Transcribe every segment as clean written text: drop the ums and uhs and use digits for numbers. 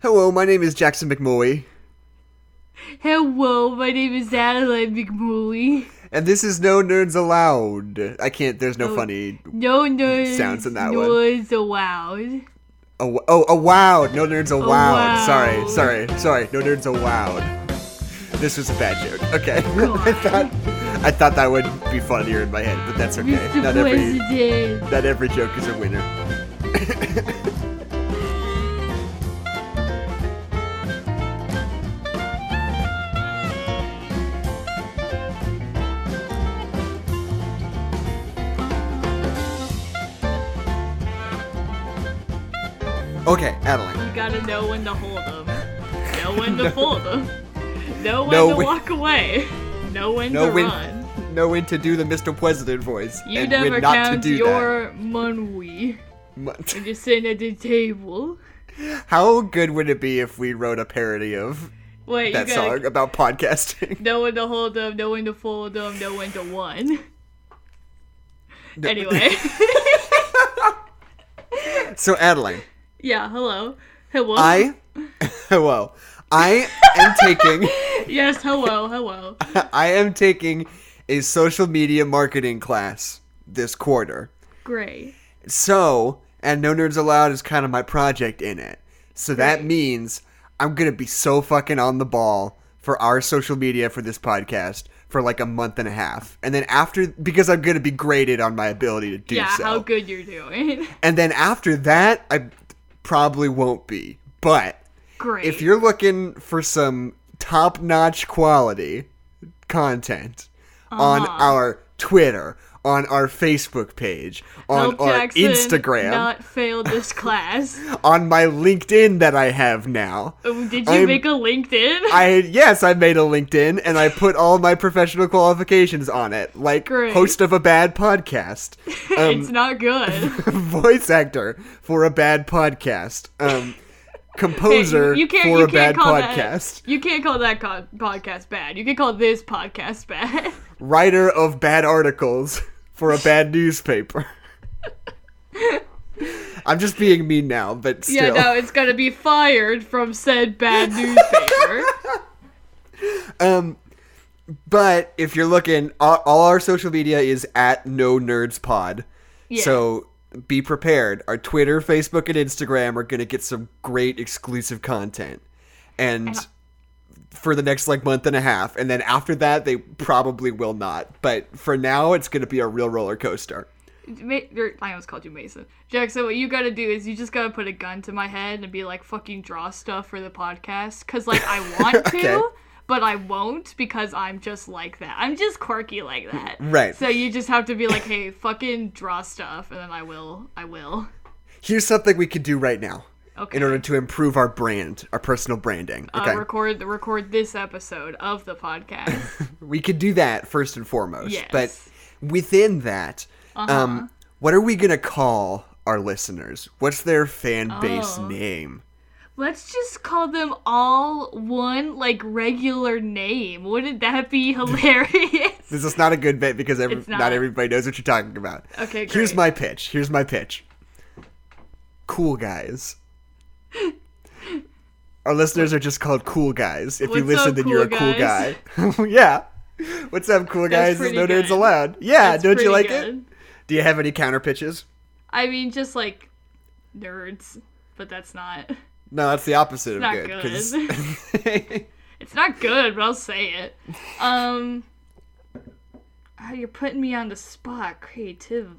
Hello, my name is Jackson McMurray. Hello, my name is Adeline McMurray. And this is No Nerds Allowed. There's no funny No nerds sounds in that one. Nerds allowed. Allowed. No Nerds Allowed. Allowed. Sorry. No Nerds Allowed. This was a bad joke. Okay. I thought that would be funnier in my head, but that's okay. Mr. Not every joke is a winner. Okay, Adeline. You gotta know when to hold them. Know when to fold them. Know when to walk away. Know when to run. Know when to do the Mr. President voice. You and never when not count to do your money when you're sitting at the table. How good would it be if we wrote a parody of that song about podcasting? Know when to hold them, know when to fold them, know when to one. Anyway. So, Adeline. Yeah, hello. Hello. Hello. I am taking... Yes, hello. I am taking a social media marketing class this quarter. Great. So, and No Nerds Allowed is kind of my project in it. So Great. That means I'm going to be so fucking on the ball for our social media for this podcast for like a month and a half. And then because I'm going to be graded on my ability to do so. Yeah, how good you're doing. And then after that, I probably won't be. But Great. If you're looking for some top-notch quality content on our Twitter, on our Facebook page, on Help our Jackson Instagram, not fail this class. on my LinkedIn that I have now. Did you make a LinkedIn? Yes, I made a LinkedIn, and I put all my professional qualifications on it, like Great. Host of a bad podcast. It's not good. Voice actor for a bad podcast. Composer for a bad podcast. You can't call that podcast bad. You can call this podcast bad. Writer of bad articles for a bad newspaper. I'm just being mean now, but still. Yeah, no, it's gonna be fired from said bad newspaper. But if you're looking, all our social media is at No Nerds Pod. Yeah. So be prepared. Our Twitter, Facebook, and Instagram are going to get some great exclusive content. And for the next month and a half. And then after that, they probably will not. But for now, it's going to be a real roller coaster. I almost called you Mason. Jackson, what you gotta do is you just gotta put a gun to my head and be like, fucking draw stuff for the podcast. Because, I want to. Okay. But I won't because I'm just like that. I'm just quirky like that. Right. So you just have to be like, hey, fucking draw stuff, and then I will. Here's something we could do right now. Okay. In order to improve our brand, our personal branding. Okay. Record this episode of the podcast. We could do that first and foremost. Yes. But within that, what are we going to call our listeners? What's their fan base name? Let's just call them all one, regular name. Wouldn't that be hilarious? This is not a good bit because not everybody knows what you're talking about. Okay, great. Here's my pitch. Cool Guys. Our listeners are just called Cool Guys. If you listen, then you're a cool guy. Yeah. What's up, cool guys? No Nerds Allowed. Yeah, don't you like it? Do you have any counter pitches? I mean, just nerds, but that's not... No, that's the opposite of good. It's not good, but I'll say it. You're putting me on the spot. Creatively?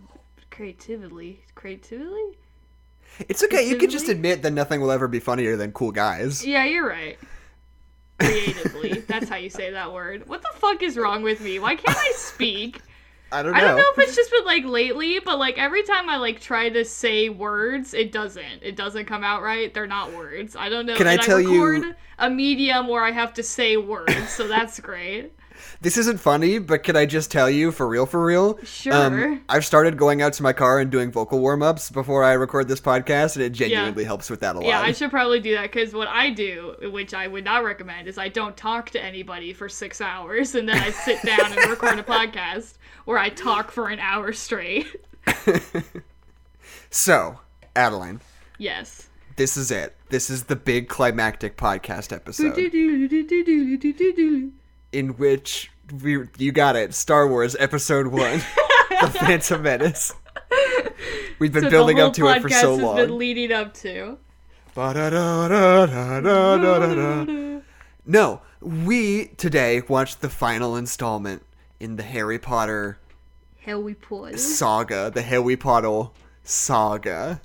It's okay. You can just admit that nothing will ever be funnier than Cool Guys. Yeah, you're right. Creatively. That's how you say that word. What the fuck is wrong with me? Why can't I speak? I don't know. I don't know if it's just been lately, but every time I try to say words, it doesn't come out right. They're not words. I don't know. Can I record a medium where I have to say words, so that's great. This isn't funny, but can I just tell you for real? Sure. I've started going out to my car and doing vocal warm-ups before I record this podcast, and it genuinely helps with that a lot. Yeah, I should probably do that, because what I do, which I would not recommend, is I don't talk to anybody for 6 hours, and then I sit down and record a podcast where I talk for an hour straight. So, Adeline. Yes. this is it. This is the big climactic podcast episode. In which, you got it, Star Wars Episode 1, The Phantom Menace. We've been building up to it for so long. Has been leading up to. No, we today watched the final installment in the Harry Potter saga, the Harry Potter saga.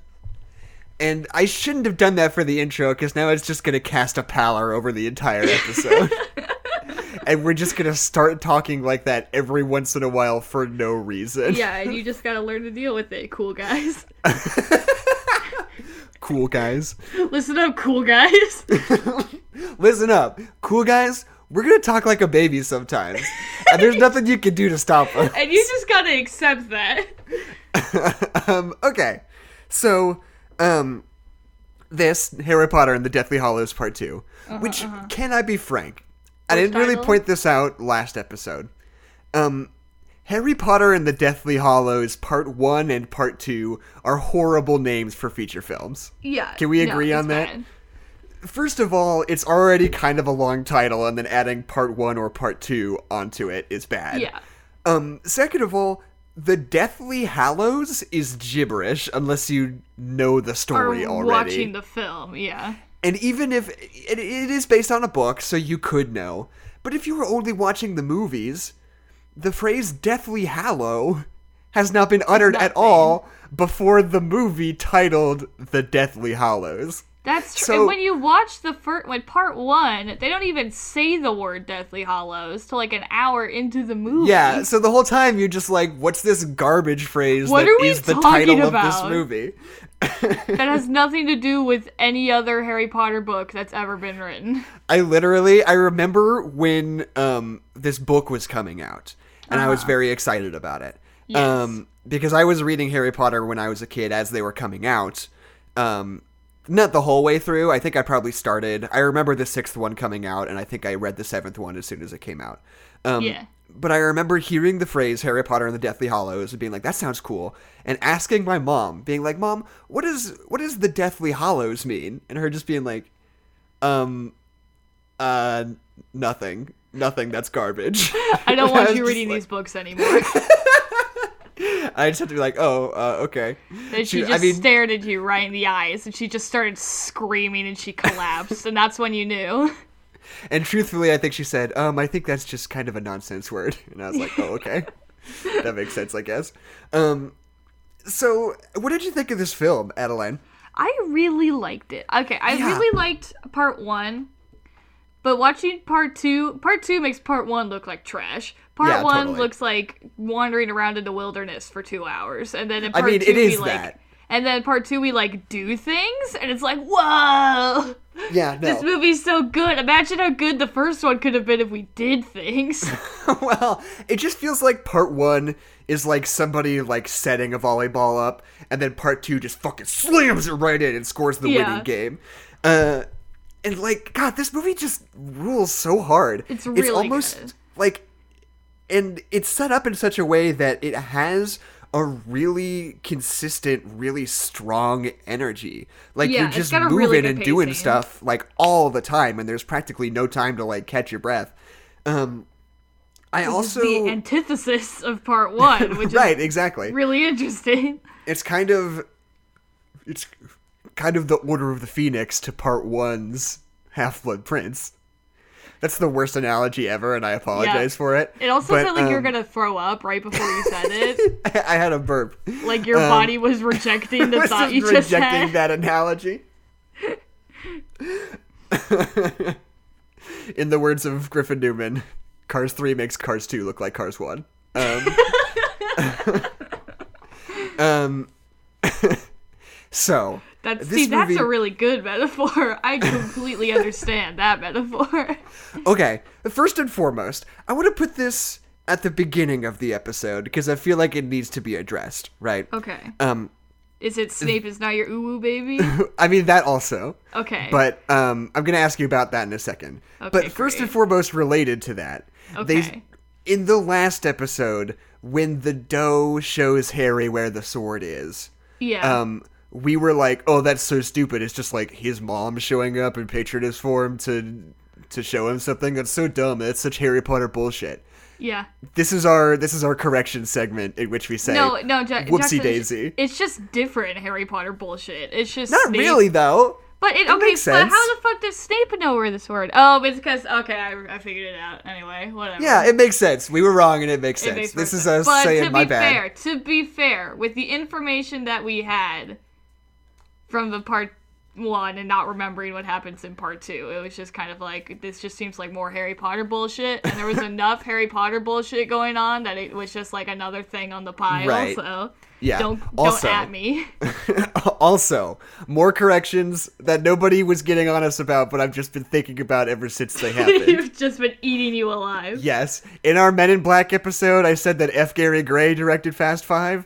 And I shouldn't have done that for the intro, because now it's just going to cast a pallor over the entire episode. And we're just going to start talking like that every once in a while for no reason. Yeah, and you just got to learn to deal with it, cool guys. Cool guys. Listen up, cool guys. Listen up, cool guys. We're going to talk like a baby sometimes. And there's nothing you can do to stop us. And you just got to accept that. Okay. So, this, Harry Potter and the Deathly Hallows Part 2, which, can I be frank? I didn't really point this out last episode. Harry Potter and the Deathly Hallows Part 1 and Part 2 are horrible names for feature films. Yeah. Can we agree on that? Bad. First of all, it's already kind of a long title, and then adding Part 1 or Part 2 onto it is bad. Yeah. Second of all, the Deathly Hallows is gibberish unless you know the story already. Watching the film, yeah. And even if it is based on a book, so you could know. But if you were only watching the movies, the phrase Deathly Hallow has not been uttered at all before the movie titled The Deathly Hallows. That's true. And when you watch part 1, they don't even say the word Deathly Hallows till like an hour into the movie. Yeah, so the whole time you're just like, what's this garbage phrase that is the title of this movie? That has nothing to do with any other Harry Potter book that's ever been written. I remember when this book was coming out, and I was very excited about it. Yes. Because I was reading Harry Potter when I was a kid as they were coming out. Not the whole way through. I think I probably started. I remember the 6th one coming out, and I think I read the 7th one as soon as it came out. But I remember hearing the phrase Harry Potter and the Deathly Hallows and being like, that sounds cool. And asking my mom, being like, Mom, what does the Deathly Hallows mean? And her just being like, nothing. Nothing, that's garbage. I don't want you reading these books anymore. I just had to be like, okay. And she stared at you right in the eyes, and she just started screaming, and she collapsed, and that's when you knew. And truthfully, I think she said, I think that's just kind of a nonsense word. And I was like, oh, okay. That makes sense, I guess. So, what did you think of this film, Adeline? I really liked it. Okay, I really liked Part 1, but watching Part 2 makes Part 1 look like trash. Part 1 totally looks like wandering around in the wilderness for 2 hours, and then in Part 2 it is that. And then Part 2 we do things, and it's like, whoa! Yeah, no. This movie's so good. Imagine how good the first one could have been if we did things. Well, it just feels like Part 1 is like somebody setting a volleyball up, and then Part 2 just fucking slams it right in and scores the winning game. And God, this movie just rules so hard. It's really almost good. And it's set up in such a way that it has a really consistent, really strong energy. You're just moving really and doing stuff all the time, and there's practically no time to catch your breath. This is the antithesis of Part 1, which right, exactly. Really interesting. It's kind of the Order of the Phoenix to Part 1's Half-Blood Prince. That's the worst analogy ever, and I apologize for it. It also felt like you were going to throw up right before you said it. I had a burp. Like your body was rejecting the thought you just had. Rejecting that analogy. In the words of Griffin Newman, Cars 3 makes Cars 2 look like Cars 1. So... That's a really good metaphor. I completely understand that metaphor. Okay, first and foremost, I want to put this at the beginning of the episode because I feel like it needs to be addressed, right? Okay. Is it Snape is not your uwu baby? I mean, that also. Okay. But I'm going to ask you about that in a second. Okay, but first and foremost, related to that, in the last episode, when the doe shows Harry where the sword is, we were like, oh, that's so stupid. It's just like his mom showing up in patronage form to show him something. That's so dumb. That's such Harry Potter bullshit. Yeah. This is our correction segment in which we say, whoopsie Jackson, daisy. It's just different Harry Potter bullshit. It's just not Snape. Really though. But it makes sense. But how the fuck does Snape know where the sword? Oh, it's because I figured it out. Anyway, whatever. Yeah, it makes sense. We were wrong, and it makes sense. This is us saying my bad. To be fair, with the information that we had from the part 1 and not remembering what happens in part 2, it was just kind of like, this just seems like more Harry Potter bullshit, and there was enough Harry Potter bullshit going on that it was just like another thing on the pile. Right. So yeah. Don't at me. Also, more corrections that nobody was getting on us about, but I've just been thinking about ever since they happened. You've just been eating you alive. Yes. In our Men in Black episode, I said that F. Gary Gray directed Fast 5.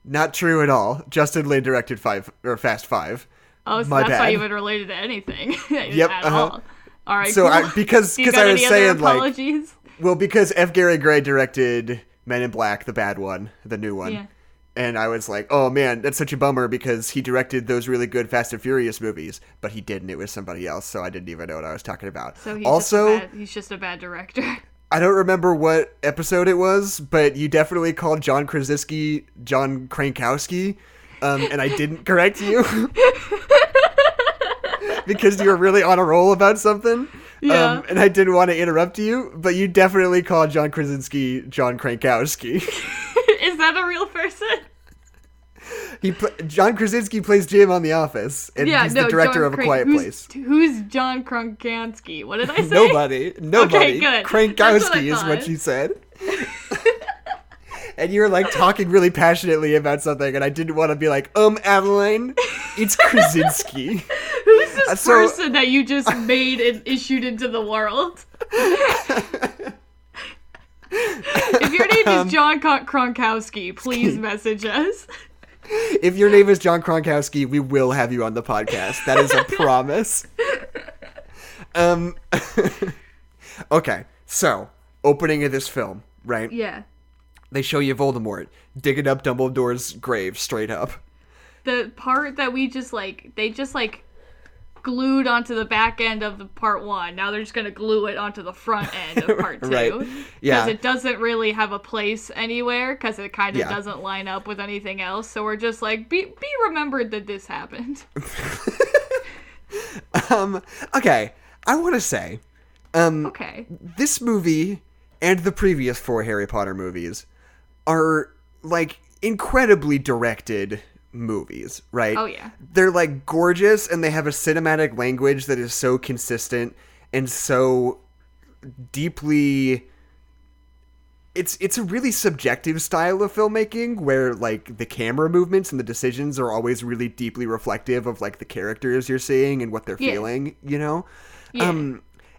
Not true at all. Justin Lin directed Fast 5. Oh, so that's not even related to anything. Yep. At all. All right. So cool. because I was saying apologies? Because F. Gary Gray directed Men in Black, the bad one, the new one. Yeah. And I was like, oh man, that's such a bummer because he directed those really good Fast and Furious movies, but he didn't. It was somebody else, so I didn't even know what I was talking about. So he's just a bad director. I don't remember what episode it was, but you definitely called John Krasinski John Krankowski, and I didn't correct you. Because you were really on a roll about something. Yeah. And I didn't want to interrupt you, but you definitely called John Krasinski John Krankowski. Is that a real person? John Krasinski plays Jim on The Office, and he's the director of A Quiet Place. Who's John Krankowski? What did I say? Nobody. Okay, good. Krankowski is what you said. And you were like talking really passionately about something, and I didn't want to be like, Adeline, it's Krasinski. Who's this person that you just made and issued into the world? If your name is John Kronkowski, please message us. If your name is John Kronkowski, we will have you on the podcast. That is a promise. Okay, so, opening of this film, right? Yeah. They show you Voldemort digging up Dumbledore's grave straight up. The part that they just glued onto the back end of the part 1. Now they're just going to glue it onto the front end of part 2. Right. Yeah. Because it doesn't really have a place anywhere, because it kind of doesn't line up with anything else. So we're just like, be remembered that this happened. Okay. I want to say, okay. This movie and the previous 4 Harry Potter movies are, like, incredibly directed movies, right? Oh, yeah. They're, like, gorgeous, and they have a cinematic language that is so consistent and so deeply... It's a really subjective style of filmmaking where, like, the camera movements and the decisions are always really deeply reflective of, like, the characters you're seeing and what they're feeling, you know? Yeah.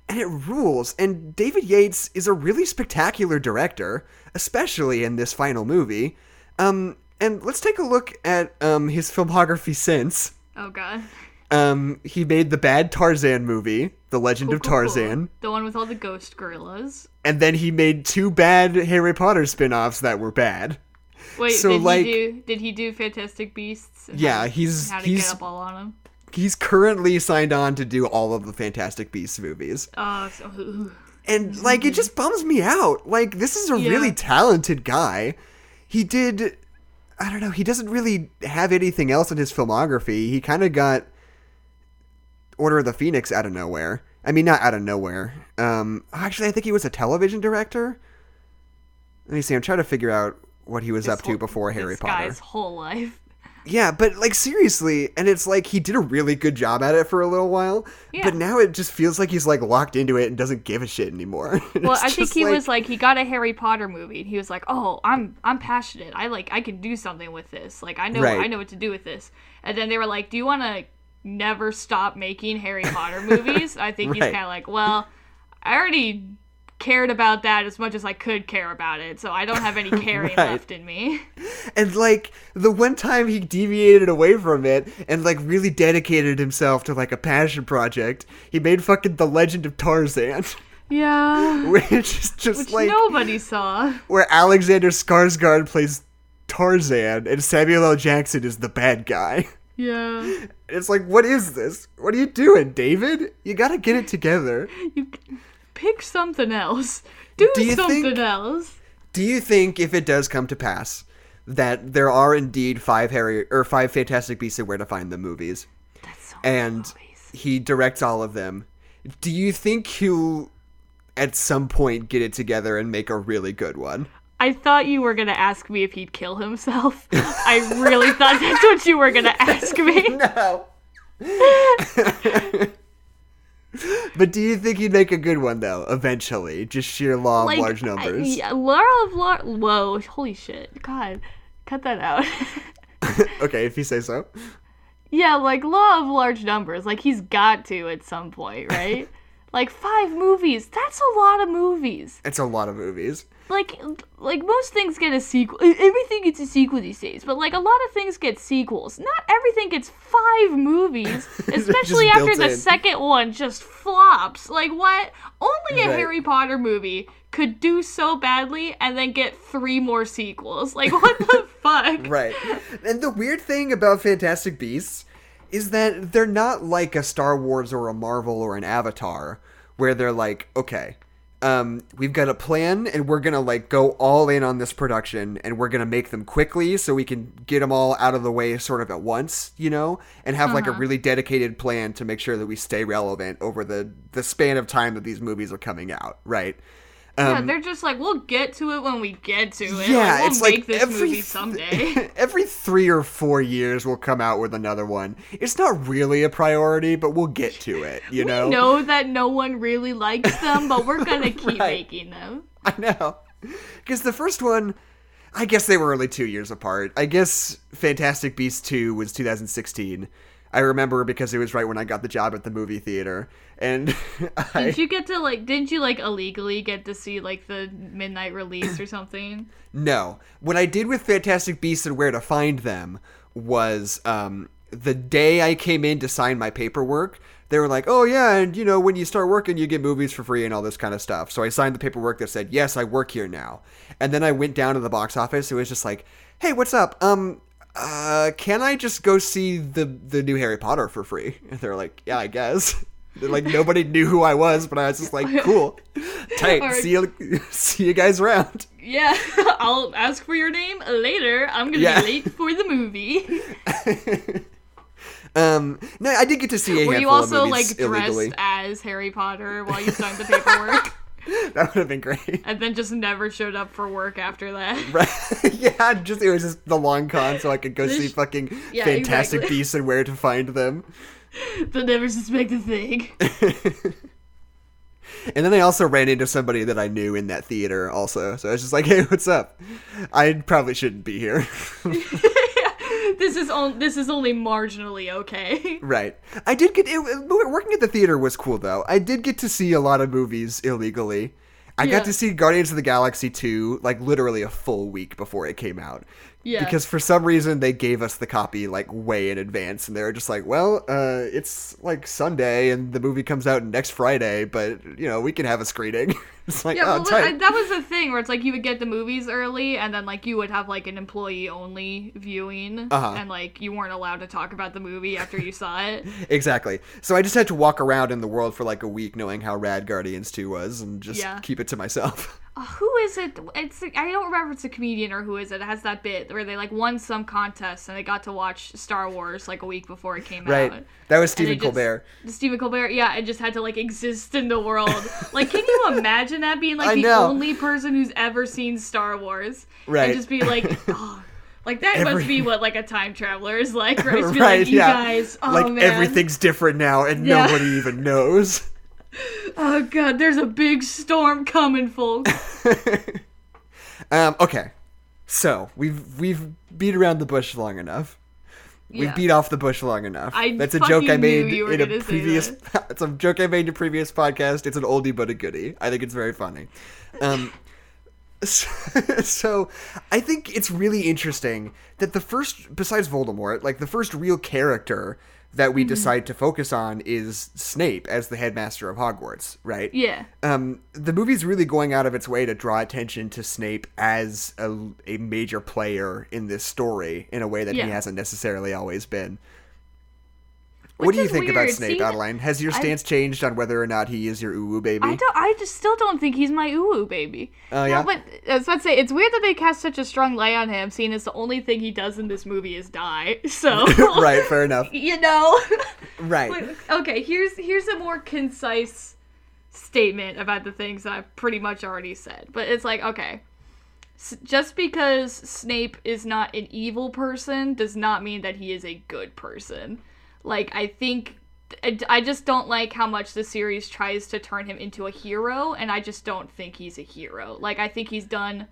And it rules. And David Yates is a really spectacular director, especially in this final movie. And let's take a look at his filmography since. Oh, God. He made the bad Tarzan movie, The Legend of Tarzan. The one with all the ghost gorillas. And then he made 2 bad Harry Potter spin-offs that were bad. Wait, so, did he do Fantastic Beasts? Yeah, how to get up all on him? He's currently signed on to do all of the Fantastic Beasts movies. And, like, it just bums me out. Like, this is a really talented guy. He did... I don't know, he doesn't really have anything else in his filmography. He kind of got Order of the Phoenix out of nowhere. I mean, not out of nowhere. Actually, I think he was a television director. Let me see, I'm trying to figure out what he was up to before Harry Potter. This guy's whole life. Yeah, but, like, seriously, and it's like he did a really good job at it for a little while, but now it just feels like he's, like, locked into it and doesn't give a shit anymore. Well, I think he was, like, he got a Harry Potter movie, and he was like, oh, I'm passionate. I can do something with this. Like, I know what to do with this. And then they were like, do you want to never stop making Harry Potter movies? I think he's kind of like, well, I already cared about that as much as I could care about it, so I don't have any caring left in me. And, like, the one time he deviated away from it and, like, really dedicated himself to, like, a passion project, he made fucking The Legend of Tarzan. Yeah. Which is just, like... nobody saw. Where Alexander Skarsgård plays Tarzan and Samuel L. Jackson is the bad guy. Yeah. It's like, what is this? What are you doing, David? You gotta get it together. You pick something else. Do something else. Do you think if it does come to pass that there are indeed 5 Fantastic Beasts and Where to Find Them movies? That's so and movies. He directs all of them. Do you think he'll at some point get it together and make a really good one? I thought you were going to ask me if he'd kill himself. I really thought that's what you were going to ask me. No. But do you think he'd make a good one, though, eventually? Just sheer law of large numbers. Whoa, holy shit. God, cut that out. Okay, if you say so. Yeah, like, law of large numbers. Like, he's got to at some point, right? Like, 5 movies. That's a lot of movies. It's a lot of movies. Like most things get a sequel. Everything gets a sequel these days, but like a lot of things get sequels. Not everything gets 5 movies, especially after the second one just flops. Like what? Only a Harry Potter movie could do so badly and then get 3 more sequels. Like what the fuck? Right. And the weird thing about Fantastic Beasts is that they're not like a Star Wars or a Marvel or an Avatar, where they're like, okay, we've got a plan and we're going to like go all in on this production and we're going to make them quickly so we can get them all out of the way sort of at once, you know, and have like a really dedicated plan to make sure that we stay relevant over the span of time that these movies are coming out. Right. Yeah, they're just like, we'll get to it when we get to it. Yeah, like, it's we'll like make this movie someday. Every 3 or 4 years we'll come out with another one. It's not really a priority, but we'll get to it, you know? We know that no one really likes them, but we're gonna keep making them. I know. Because the first one, I guess they were only 2 years apart. I guess Fantastic Beasts 2 was 2016. I remember because it was right when I got the job at the movie theater. And didn't you illegally get to see like the midnight release or something? No. What I did with Fantastic Beasts and Where to Find Them was the day I came in to sign my paperwork, they were like, oh yeah, and you know, when you start working, you get movies for free and all this kind of stuff. So I signed the paperwork that said, yes, I work here now. And then I went down to the box office. It was just like, hey, what's up? Can I just go see the new Harry Potter for free? And they're like, yeah, I guess. They're like, nobody knew who I was, but I was just like, cool, tight. Right. See you guys around. Yeah, I'll ask for your name later. I'm gonna be late for the movie. No, I did get to see a handful of movies illegally. Were you also like dressed as Harry Potter while you signed the paperwork? That would have been great. And then just never showed up for work after that. Right. Yeah, it was just the long con so I could go see fucking Fantastic Beasts and Where to Find Them. They'll never suspect a thing. And then I also ran into somebody that I knew in that theater also. So I was just like, hey, what's up? I probably shouldn't be here. This is only marginally okay. Right. I did working at the theater was cool though. I did get to see a lot of movies illegally. I got to see Guardians of the Galaxy 2 like literally a full week before it came out. Yeah. Because for some reason they gave us the copy like way in advance and they were just like, well, it's like Sunday and the movie comes out next Friday, but you know, we can have a screening. It's like, yeah, that was the thing where it's like you would get the movies early and then like you would have like an employee only viewing and like you weren't allowed to talk about the movie after you saw it. Exactly. So I just had to walk around in the world for like a week knowing how rad Guardians 2 was and just keep it to myself. Who is it? I don't remember if it's a comedian or who is it. It has that bit where they like won some contest and they got to watch Star Wars like a week before it came out. Right. That was Stephen Colbert. Stephen Colbert, yeah, it just had to like exist in the world. Like, can you imagine that being like the only person who's ever seen Star Wars? Right. And just be like, oh, like that must be what like a time traveler is like, right? Just be like, you guys, like man, everything's different now and nobody even knows. Oh god, there's a big storm coming, folks. Okay. So, we've beat around the bush long enough. We've beat off the bush long enough. That's a joke I made in a previous it's a joke I made in a previous podcast. It's an oldie but a goodie. I think it's very funny. So I think it's really interesting that the first, besides Voldemort, like the first real character that we decide to focus on is Snape as the headmaster of Hogwarts, right? Yeah. The movie's really going out of its way to draw attention to Snape as a major player in this story in a way that he hasn't necessarily always been. What do you think about Snape, Adeline? Has your stance changed on whether or not he is your uwu baby? I just still don't think he's my uwu baby. Oh, yeah? No, but I was about to say, it's weird that they cast such a strong light on him, seeing as the only thing he does in this movie is die. So right, fair enough. You know? Right. But, okay, here's a more concise statement about the things that I've pretty much already said. But it's like, okay, just because Snape is not an evil person does not mean that he is a good person. Like, I just don't like how much the series tries to turn him into a hero, and I just don't think he's a hero. Like, I think he's done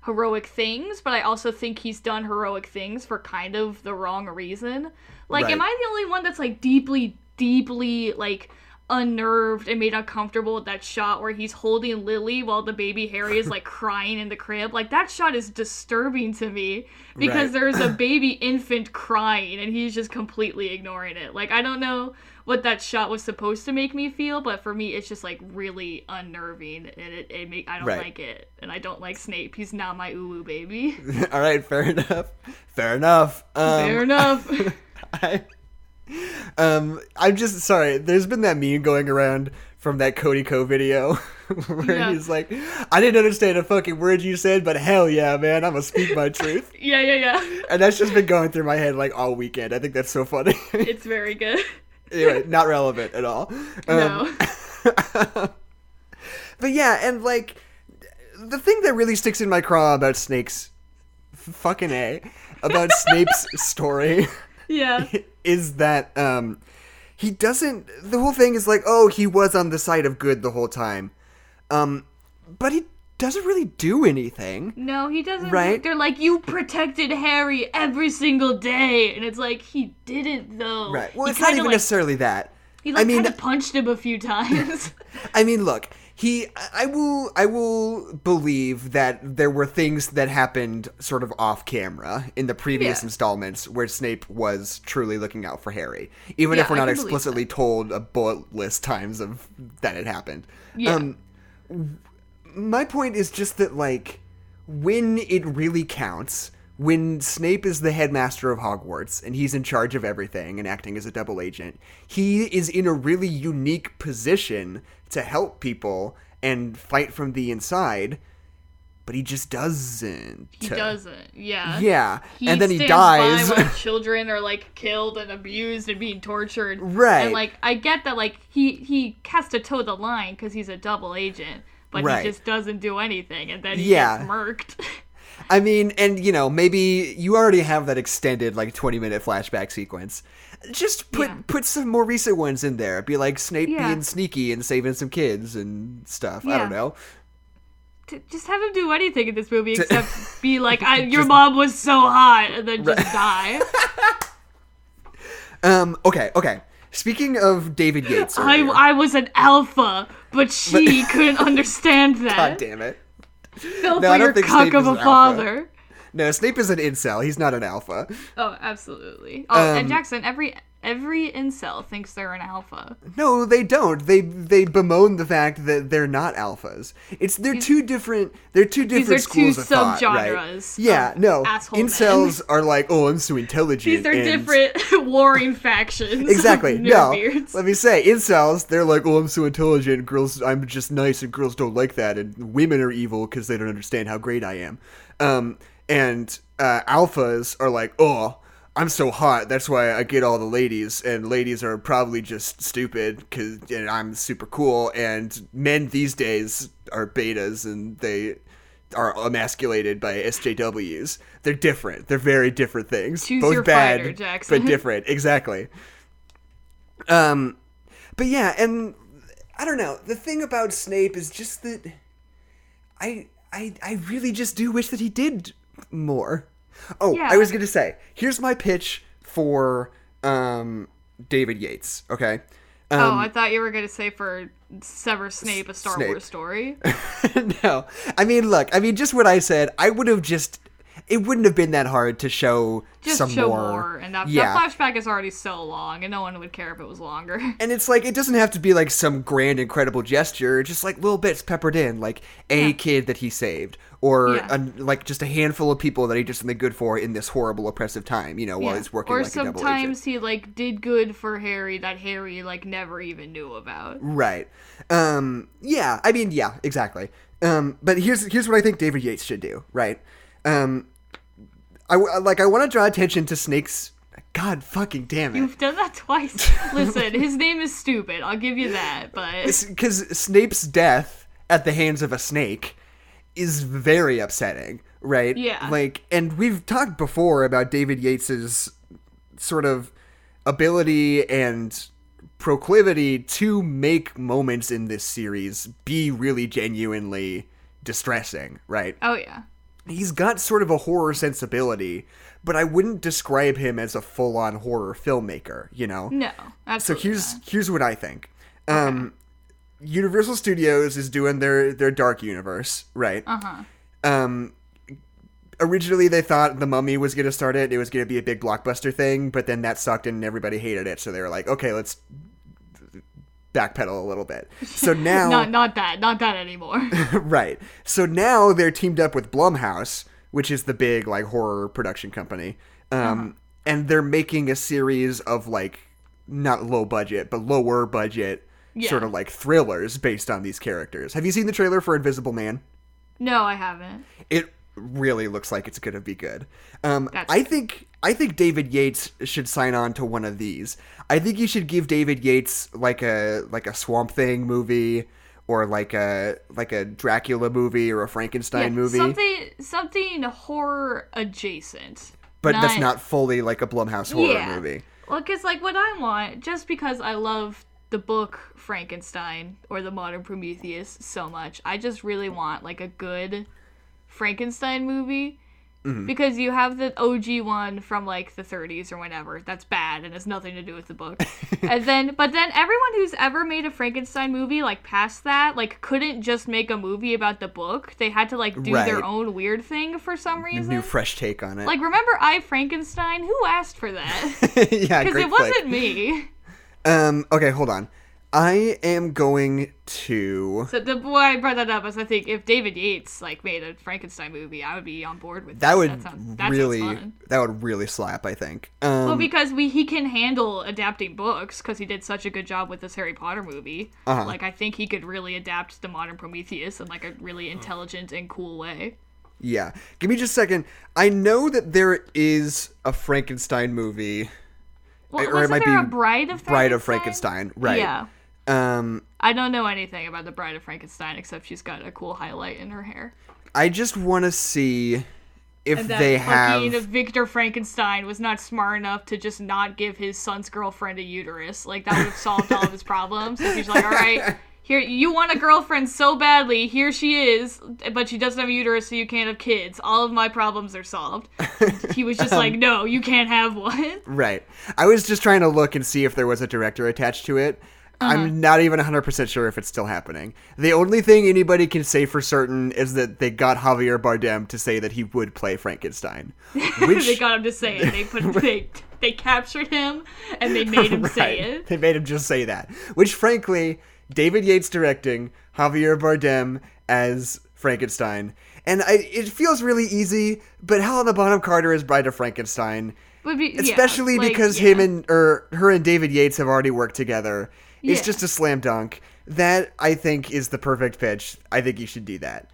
heroic things, but I also think he's done heroic things for kind of the wrong reason. Like, Am I the only one that's, like, deeply, like, unnerved and made uncomfortable with that shot where he's holding Lily while the baby Harry is, like, crying in the crib? Like, that shot is disturbing to me because there's a baby infant crying and he's just completely ignoring it. Like, I don't know what that shot was supposed to make me feel, but for me it's just, like, really unnerving, and I don't like it, and I don't like Snape. He's not my uwu baby. All right, fair enough. Fair enough. I'm just sorry. There's been that meme going around from that Cody Co video where he's like, I didn't understand a fucking word you said, but hell yeah, man, I'm gonna speak my truth. Yeah. And that's just been going through my head like all weekend. I think that's so funny. It's very good. Anyway, not relevant at all. No. But yeah, and like, the thing that really sticks in my craw about Snape's story is that he doesn't, the whole thing is like, oh, he was on the side of good the whole time, but he doesn't really do anything. No, he doesn't. Right? They're like, you protected Harry every single day, and it's like, he didn't though. Right. Well, it's not even necessarily that. He kind of punched him a few times. I mean, look, I will believe that there were things that happened sort of off camera in the previous installments where Snape was truly looking out for Harry, even if we're not explicitly told a bulletless times of that it happened. Yeah. My point is just that, like, when it really counts, when Snape is the headmaster of Hogwarts and he's in charge of everything and acting as a double agent, he is in a really unique position to help people and fight from the inside, but he just doesn't. He doesn't, yeah. Yeah, and then he dies. By when children are, like, killed and abused and being tortured. Right. And, like, I get that, like, he has to toe the line because he's a double agent, but he just doesn't do anything, and then he gets murked. I mean, and, you know, maybe you already have that extended, like, 20-minute flashback sequence. Just put some more recent ones in there. Be like Snape being sneaky and saving some kids and stuff. I don't know. Just have him do anything in this movie except be like, your mom was so hot, and then just die. Okay. Speaking of David Yates earlier, I was an alpha, but she couldn't understand that. God damn it. Fell for your cuck of a father. No, Snape is an incel. He's not an alpha. Oh, absolutely. Oh, and Jackson, every incel thinks they're an alpha. No, they don't. They bemoan the fact that they're not alphas. They're two different schools of thought, right? Yeah, no. Incels are like, oh, I'm so intelligent. These are different warring factions. Exactly. No. Let me say, incels, they're like, oh, I'm so intelligent. Girls, I'm just nice, and girls don't like that, and women are evil because they don't understand how great I am. And alphas are like, oh, I'm so hot, that's why I get all the ladies, and ladies are probably just stupid because I'm super cool, and men these days are betas, and they are emasculated by SJWs. They're different. They're very different things. Choose both your bad, fighter, Jackson. but different. Exactly. But yeah, and I don't know. The thing about Snape is just that I really just do wish that he did more. Oh, yeah. I was going to say, here's my pitch for David Yates, okay? I thought you were going to say for Severus Snape, a Star Wars story. No. I mean, look, just what I said, I would have just... it wouldn't have been that hard to show just some show more. And that flashback is already so long, and no one would care if it was longer. And it's like, it doesn't have to be like some grand, incredible gesture. Just like little bits peppered in, like a kid that he saved, or like just a handful of people that he did something good for in this horrible, oppressive time. While he's working like a double agent. Or sometimes he like did good for Harry that Harry like never even knew about. Right. Yeah. I mean, yeah, exactly. But here's what I think David Yates should do. Right. I want to draw attention to Snake's. God fucking damn it! You've done that twice. Listen, his name is stupid. I'll give you that, but because Snape's death at the hands of a snake is very upsetting, right? Yeah. Like, and we've talked before about David Yates's sort of ability and proclivity to make moments in this series be really genuinely distressing, right? Oh yeah. He's got sort of a horror sensibility, but I wouldn't describe him as a full-on horror filmmaker, No, absolutely So here's what I think. Okay. Universal Studios is doing their Dark Universe, right? Uh-huh. Originally they thought The Mummy was going to start it. It was going to be a big blockbuster thing, but then that sucked and everybody hated it. So they were like, okay, let's backpedal a little bit. So now... not that anymore. Right. So now they're teamed up with Blumhouse, which is the big like horror production company. And they're making a series of like not low budget, but lower budget sort of like thrillers based on these characters. Have you seen the trailer for Invisible Man? No, I haven't. It really looks like it's going to be good. I think David Yates should sign on to one of these. I think you should give David Yates like a Swamp Thing movie, or like a Dracula movie or a Frankenstein movie. Something horror adjacent. But that's not fully like a Blumhouse horror movie. Well, because like what I want, just because I love the book Frankenstein or the Modern Prometheus so much, I just really want like a good Frankenstein movie. Mm-hmm. Because you have the OG one from like the 30s or whenever that's bad and has nothing to do with the book. But then everyone who's ever made a Frankenstein movie like past that like couldn't just make a movie about the book. They had to like do their own weird thing for some reason. A new fresh take on it. Like, remember I, Frankenstein? Who asked for that? Yeah, because it wasn't me. Okay, hold on. I am going to... So why I brought that up is I think if David Yates like made a Frankenstein movie, I would be on board with that. That would really slap, I think. Well, because he can handle adapting books because he did such a good job with this Harry Potter movie. Uh-huh. Like, I think he could really adapt the Modern Prometheus in like a really intelligent and cool way. Yeah. Give me just a second. I know that there is a Frankenstein movie. Well, or it might be a Bride of Frankenstein, right? Yeah. I don't know anything about the Bride of Frankenstein except she's got a cool highlight in her hair. I just want to see if they have... Victor Frankenstein was not smart enough to just not give his son's girlfriend a uterus. Like, that would have solved all of his problems. If he's like, all right, here, you want a girlfriend so badly, here she is, but she doesn't have a uterus, so you can't have kids. All of my problems are solved. He was just like, no, you can't have one. Right. I was just trying to look and see if there was a director attached to it. Uh-huh. I'm not even 100% sure if it's still happening. The only thing anybody can say for certain is that they got Javier Bardem to say that he would play Frankenstein. Which... They got him to say it. They captured him, and they made him say it. They made him just say that. Which, frankly, David Yates directing, Javier Bardem as Frankenstein. And it feels really easy, but Helena Bonham Carter as Bride of Frankenstein... Especially because her and David Yates have already worked together. It's just a slam dunk. That, I think, is the perfect pitch. I think you should do that.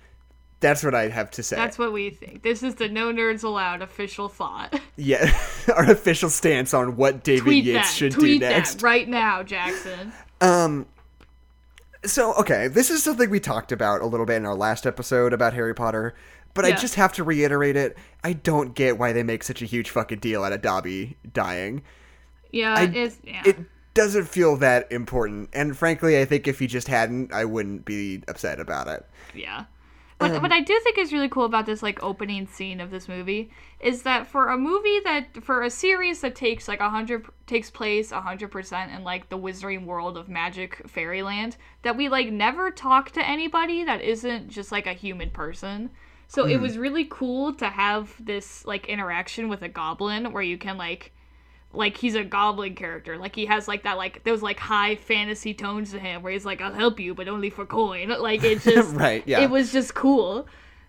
That's what I have to say. That's what we think. This is the No Nerds Allowed official thought. Yeah, our official stance on what David Yates should do next. Tweet that right now, Jackson. So, okay, this is something we talked about a little bit in our last episode about Harry Potter. But I just have to reiterate it. I don't get why they make such a huge fucking deal out of Dobby dying. Yeah, it doesn't feel that important. And frankly, I think if he just hadn't, I wouldn't be upset about it. Yeah. What I do think is really cool about this like opening scene of this movie is that for a series that takes place 100% in like the wizarding world of magic fairyland, that we like never talk to anybody that isn't just like a human person. So it was really cool to have this, like, interaction with a goblin where you can, like, he's a goblin character. Like, he has, like, that, like, those, like, high fantasy tones to him where he's like, I'll help you, but only for coin. Like, it just... Right, yeah. It was just cool.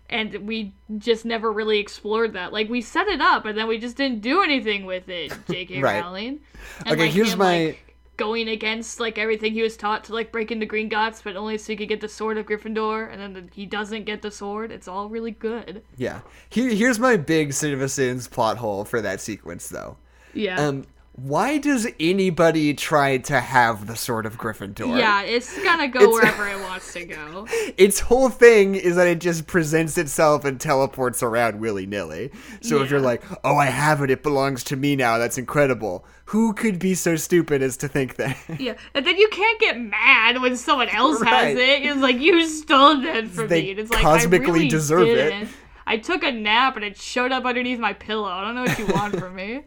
And we just never really explored that. Like, we set it up, and then we just didn't do anything with it, J.K. Right. Rowling. And, okay, like, here's my... Like, going against, like, everything he was taught to, like, break into Gringotts, but only so he could get the sword of Gryffindor, and then he doesn't get the sword. It's all really good. Yeah. Here's my big Citizens plot hole for that sequence, though. Yeah. Why does anybody try to have the Sword of Gryffindor? Yeah, it's gonna go wherever it wants to go. Its whole thing is that it just presents itself and teleports around willy-nilly. So if you're like, oh, I have it, it belongs to me now, that's incredible. Who could be so stupid as to think that? Yeah, and then you can't get mad when someone else has it. It's like, you stole that from me. And it's like, cosmically I really deserve didn't. it. I took a nap and it showed up underneath my pillow. I don't know what you want from me.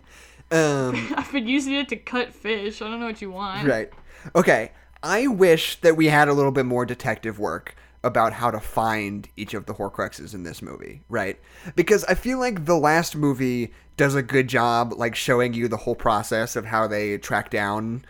I've been using it to cut fish. I don't know what you want. Right. Okay. I wish that we had a little bit more detective work about how to find each of the Horcruxes in this movie, right? Because I feel like the last movie does a good job, like, showing you the whole process of how they track down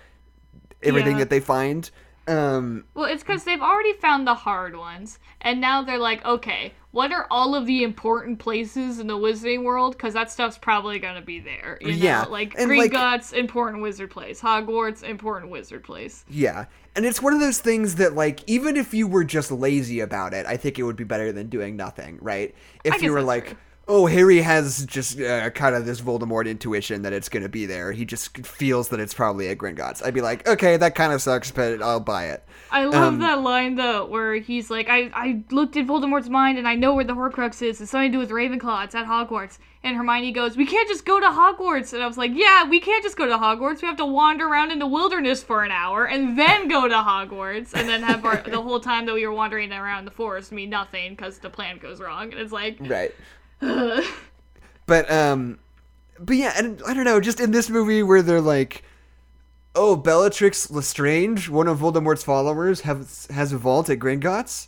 everything that they find. Well, it's because they've already found the hard ones, and now they're like, okay, what are all of the important places in the wizarding world? Because that stuff's probably going to be there, you know? Like, Gringotts, important wizard place. Hogwarts, important wizard place. Yeah, and it's one of those things that, like, even if you were just lazy about it, I think it would be better than doing nothing, right? If you were like... True. Oh, Harry has just kind of this Voldemort intuition that it's going to be there. He just feels that it's probably at Gringotts. I'd be like, okay, that kind of sucks, but I'll buy it. I love that line, though, where he's like, I looked at Voldemort's mind and I know where the Horcrux is. It's something to do with Ravenclaw. It's at Hogwarts. And Hermione goes, we can't just go to Hogwarts. And I was like, yeah, we can't just go to Hogwarts. We have to wander around in the wilderness for an hour and then go to Hogwarts. And then have the whole time that we were wandering around the forest mean nothing because the plan goes wrong. And it's like... Right. But yeah, and I don't know, just in this movie where they're like, oh, Bellatrix Lestrange, one of Voldemort's followers, has a vault at Gringotts?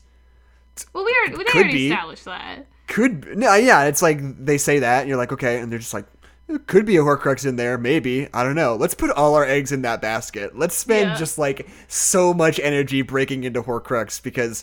Well, they already established that. It's like, they say that, and you're like, okay, and they're just like, there could be a Horcrux in there, maybe, I don't know. Let's put all our eggs in that basket. Let's spend just, like, so much energy breaking into Horcrux, because...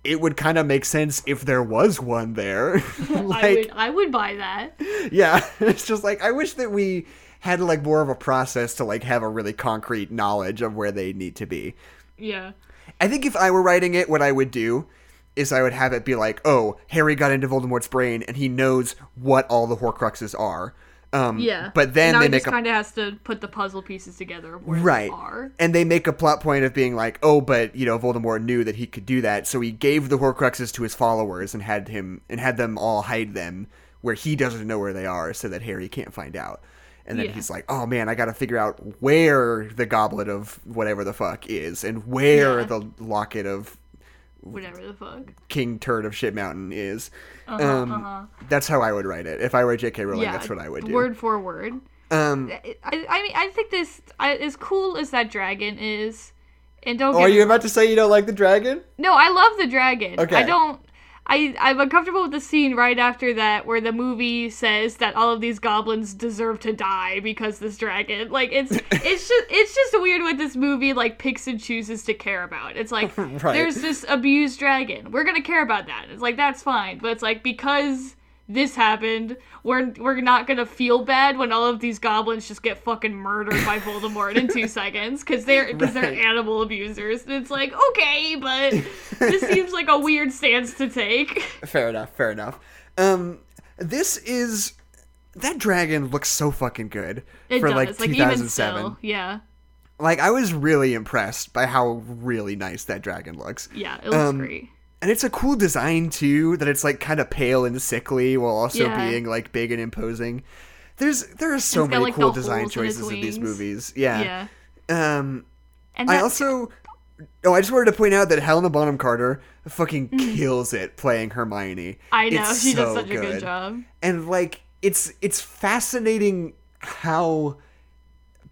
it would kind of make sense if there was one there. Like, I would buy that. Yeah, it's just like, I wish that we had like more of a process to like have a really concrete knowledge of where they need to be. Yeah. I think if I were writing it, what I would do is I would have it be like, oh, Harry got into Voldemort's brain and he knows what all the Horcruxes are. But then now they just kind of has to put the puzzle pieces together of where they are. And they make a plot point of being like, oh, but you know, Voldemort knew that he could do that, so he gave the Horcruxes to his followers and had them all hide them where he doesn't know where they are, so that Harry can't find out. And then he's like, oh man, I gotta figure out where the goblet of whatever the fuck is, and where the locket of whatever the fuck King Turd of Shit Mountain is. That's how I would write it. If I were J.K. Rowling, that's what I would do. Word for word. I mean, I think this, as cool as that dragon is, and don't. Are you about to say you don't like the dragon? No, I love the dragon. Okay. I'm uncomfortable with the scene right after that where the movie says that all of these goblins deserve to die because this dragon, like, it's just weird what this movie, like, picks and chooses to care about. It's like, there's this abused dragon. We're gonna care about that. It's like, that's fine. But it's like, because this happened, we're not gonna feel bad when all of these goblins just get fucking murdered by Voldemort in 2 seconds because they're animal abusers. And it's like, okay, but this seems like a weird stance to take. Fair enough. That dragon looks so fucking good for like 2007. Even still, yeah. Like, I was really impressed by how really nice that dragon looks. Yeah, it looks great. And it's a cool design, too, that it's, like, kind of pale and sickly while also being, like, big and imposing. There are so many like, cool design choices in these movies. Yeah. And I also... Oh, I just wanted to point out that Helena Bonham Carter fucking kills it playing Hermione. I know, she does such a good job. And, like, it's fascinating how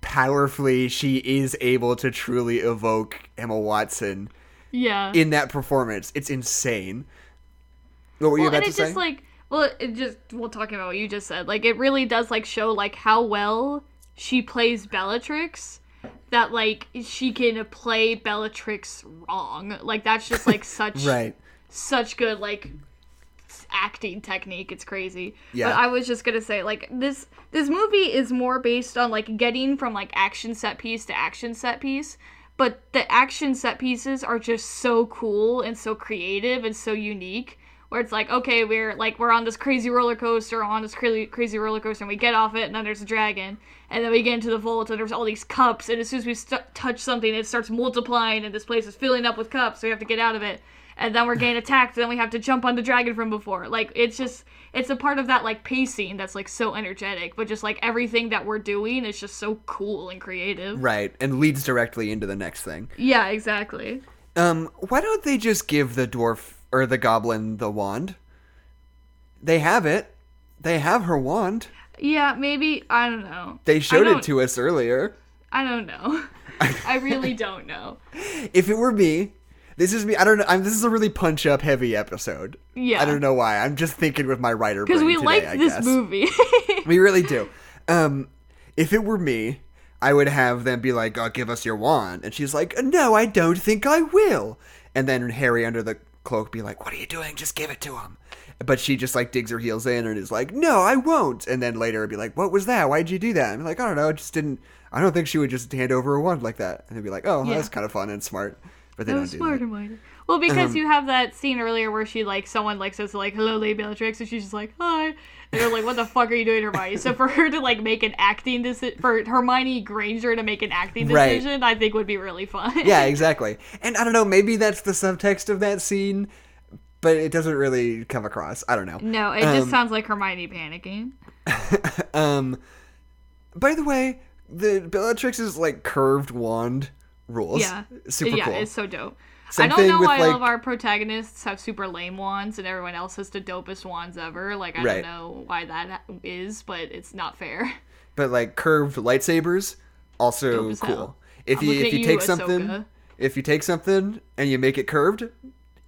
powerfully she is able to truly evoke Emma Watson... in that performance. It's insane. What were you about to it's say? just like, talking about what you just said, like, it really does, like, show, like, how well she plays Bellatrix, that, like, she can play Bellatrix wrong. Like, that's just, like, such good, like, acting technique. It's crazy. Yeah. But I was just gonna say, like, this movie is more based on, like, getting from, like, action set piece to action set piece, but the action set pieces are just so cool and so creative and so unique, where it's like, okay, we're on this crazy roller coaster, and we get off it, and then there's a dragon, and then we get into the vault, and there's all these cups, and as soon as we touch something, it starts multiplying, and this place is filling up with cups, so we have to get out of it. And then we're getting attacked, and then we have to jump on the dragon from before. Like, it's a part of that, like, pacing that's, like, so energetic. But just, like, everything that we're doing is just so cool and creative. Right, and leads directly into the next thing. Yeah, exactly. Why don't they just give the dwarf, or the goblin, the wand? They have it. They have her wand. Yeah, maybe, I don't know. They showed it to us earlier. I don't know. I really don't know. If it were me... This is me. I don't know. This is a really punch-up heavy episode. Yeah. I don't know why. I'm just thinking with my writer brain today, because we like this movie. We really do. If it were me, I would have them be like, "Oh, give us your wand," and she's like, "No, I don't think I will." And then Harry under the cloak be like, "What are you doing? Just give it to him." But she just like digs her heels in and is like, "No, I won't." And then later it'd be like, "What was that? Why'd you do that?" And I'm like, "I don't know. I just didn't. I don't think she would just hand over a wand like that." And they'd be like, "Oh, that's kind of fun and smart." But they don't do that. Well, because you have that scene earlier where she, like, someone, like, says, like, "Hello, Lady Bellatrix," and she's just like, "Hi." And they're like, "What the fuck are you doing, Hermione?" So for her to, like, make an acting decision, for Hermione Granger to make an acting decision, I think would be really fun. Yeah, exactly. And I don't know, maybe that's the subtext of that scene, but it doesn't really come across. I don't know. No, it just sounds like Hermione panicking. By the way, the Bellatrix's, like, curved wand rules. Yeah. Super cool. Yeah, it's so dope. Same I don't know why like, all of our protagonists have super lame wands and everyone else has the dopest wands ever. Like, I don't know why that is, but it's not fair. But, like, curved lightsabers, also cool. If you take something and you make it curved,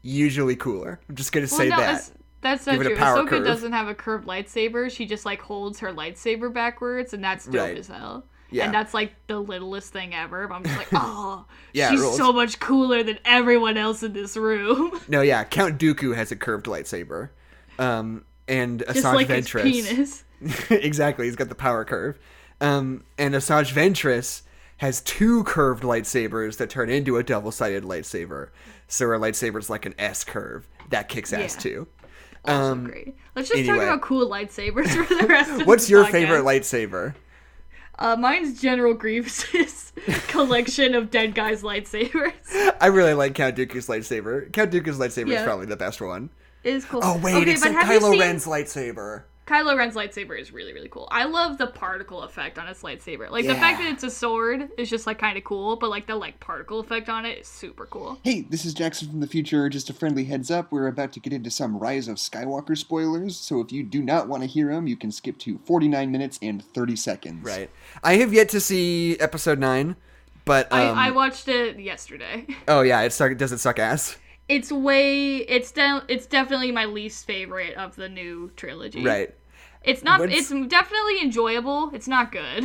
usually cooler. I'm just gonna say that. That's not true. Ahsoka doesn't have a curved lightsaber. She just, like, holds her lightsaber backwards, and that's dope as hell. Yeah. And that's, like, the littlest thing ever. But I'm just like, oh, she's so much cooler than everyone else in this room. No, yeah. Count Dooku has a curved lightsaber. And just Asajj like Ventress. His penis. Exactly. He's got the power curve. And Asajj Ventress has two curved lightsabers that turn into a double-sided lightsaber. So her lightsaber's like an S curve. That kicks ass, too. Also great. Let's just talk about cool lightsabers for the rest of What's your favorite lightsaber? Mine's General Grievous's collection of dead guys' lightsabers. I really like Count Dooku's lightsaber. Count Dooku's lightsaber is probably the best one. It is cool. Oh, wait, it's Kylo Ren's lightsaber. Kylo Ren's lightsaber is really, really cool. I love the particle effect on its lightsaber. Like, the fact that it's a sword is just, like, kind of cool, but, like, the, like, particle effect on it is super cool. Hey, this is Jackson from the future. Just a friendly heads up, we're about to get into some Rise of Skywalker spoilers, so if you do not want to hear them, you can skip to 49 minutes and 30 seconds. Right. I have yet to see Episode 9, but... I watched it yesterday. Oh, yeah, does it suck ass? It's definitely my least favorite of the new trilogy. Right. It's definitely enjoyable. It's not good.